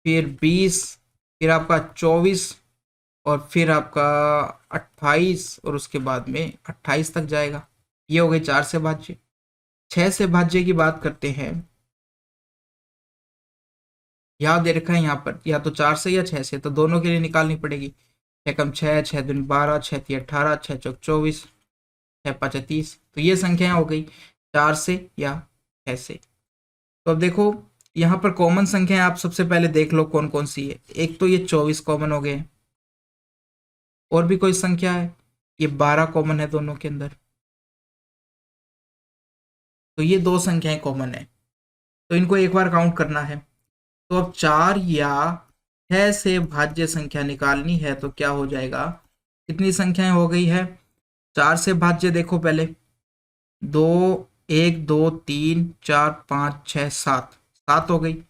फिर 20, फिर आपका 24 और फिर आपका 28 और उसके बाद में 28 तक जाएगा। ये हो गई 4 से भाज्य। 6 से भाज्य की बात करते हैं, यहाँ दे रखा है यहाँ पर, या तो 4 से या 6 से, तो दोनों के लिए निकालनी पड़ेगी। 6 कम 6, 6 दूनी 12, 6 तीन 18, 6 चौक 24, 6 5 30। तो ये संख्या हो गई 4 से या 6 से। तो अब देखो यहाँ पर कॉमन संख्या आप सबसे पहले देख लो कौन कौन सी है। एक तो ये 24 कॉमन हो गए, और भी कोई संख्या है? ये 12 कॉमन है दोनों के अंदर, तो ये दो संख्याएं कॉमन है, तो इनको एक बार काउंट करना है। तो अब 4 या 6 से भाज्य संख्या निकालनी है तो क्या हो जाएगा? कितनी संख्याएं हो गई है? 4 से भाज्य देखो पहले, 2, 1 2 3 4 5 6 7, 7 हो गई।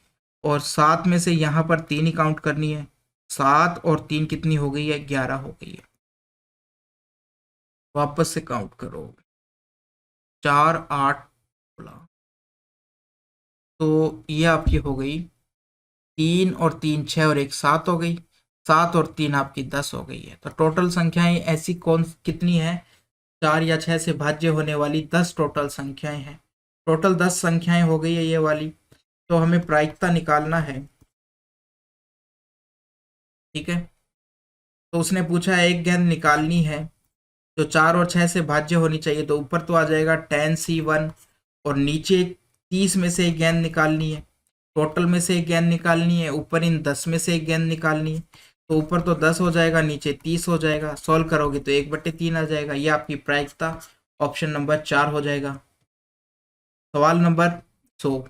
और 7 में से यहाँ पर 3 ही काउंट करनी है। 7 और 3 कितनी हो गई है? 11 हो गई है। वापस से काउंट करो, 4 8 16, तो ये आपकी हो गई 3 और 3 6 और 1 7 हो गई। 7 और 3 आपकी 10 हो गई है। तो टोटल संख्याएं ऐसी कौन कितनी है, 4 या 6 से भाज्य होने वाली 10 टोटल संख्याएं हैं। टोटल 10 संख्याएं हो गई है ये वाली। तो हमें प्रायिकता निकालना है, ठीक है। तो उसने पूछा है एक गेंद निकालनी है जो 4 और 6 से भाज्य होनी चाहिए, तो ऊपर तो आ जाएगा 10C1 और नीचे 30 में से एक गेंद निकालनी है, टोटल में से एक गेंद निकालनी है, ऊपर इन 10 में से एक गेंद निकालनी है। तो ऊपर तो 10 हो जाएगा, नीचे 30 हो जाएगा। सॉल्व करोगे तो 1/3 आ जाएगा। ये आपकी प्रायिकता ऑप्शन नंबर 4 हो जाएगा। सवाल नंबर 100।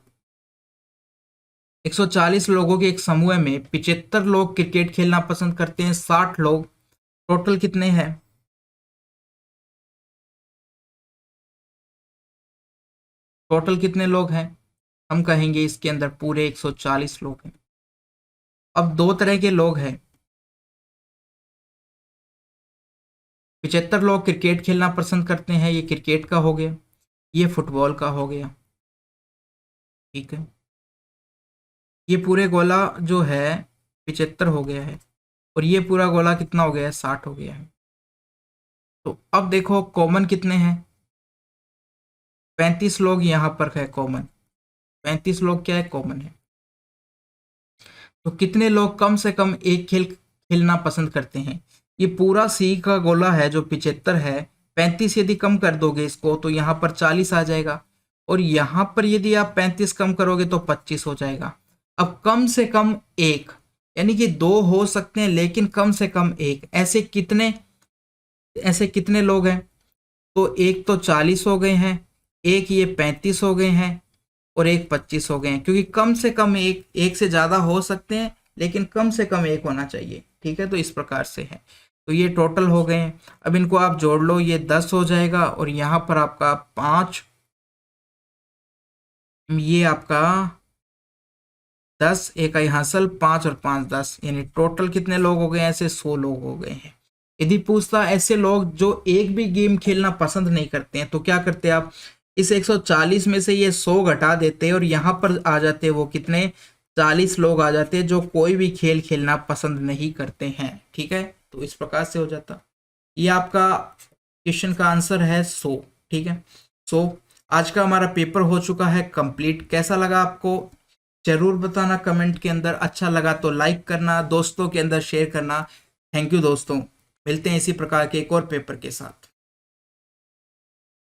140 लोगों के एक समूह में 75 लोग क्रिकेट खेलना पसंद करते हैं, 60 लोग, टोटल कितने हैं? टोटल कितने लोग हैं? हम कहेंगे इसके अंदर पूरे 140 लोग हैं। अब दो तरह के लोग हैं। 75 लोग क्रिकेट खेलना पसंद करते हैं, ये क्रिकेट का हो गया, ये फुटबॉल का हो गया, ठीक है। ये पूरे गोला जो है 75 हो गया है, और ये पूरा गोला कितना हो गया है, 60 हो गया है। तो अब देखो कॉमन कितने हैं, 35 लोग यहाँ पर है कॉमन, 35 लोग क्या है, कॉमन है। तो कितने लोग कम से कम एक खेल खेलना पसंद करते हैं? ये पूरा सी का गोला है जो 75 है, 35 यदि कम कर दोगे इसको तो यहाँ पर 40 आ जाएगा, और यहाँ पर यदि आप 35 कम करोगे तो 25 हो जाएगा। अब कम से कम एक, यानी कि दो हो सकते हैं लेकिन कम से कम एक, ऐसे कितने लोग हैं? तो एक तो 40 हो गए हैं, एक ये 35 हो गए हैं, और एक 25 हो गए हैं, क्योंकि कम से कम एक से ज़्यादा हो सकते हैं लेकिन कम से कम एक होना चाहिए, ठीक है। तो इस प्रकार से है। तो ये टोटल हो गए हैं। अब इनको आप जोड़ लो, ये 10 हो जाएगा, और यहाँ पर आपका 5, ये आपका 10, एक आई हासिल, 5 और 5 10, यानी टोटल कितने लोग हो गए? ऐसे 100 लोग हो गए हैं। यदि पूछता ऐसे लोग जो एक भी गेम खेलना पसंद नहीं करते हैं, तो क्या करते आप, इस 140 में से ये 100 घटा देते और यहाँ पर आ जाते वो कितने, 40 लोग आ जाते जो कोई भी खेल खेलना पसंद नहीं करते हैं, ठीक है। तो इस प्रकार से हो जाता। ये आपका क्वेश्चन का आंसर है 100, ठीक है। 100। आज का हमारा पेपर हो चुका है कंप्लीट। कैसा लगा आपको जरूर बताना कमेंट के अंदर। अच्छा लगा तो लाइक करना, दोस्तों के अंदर शेयर करना। थैंक यू दोस्तों, मिलते हैं इसी प्रकार के एक और पेपर के साथ।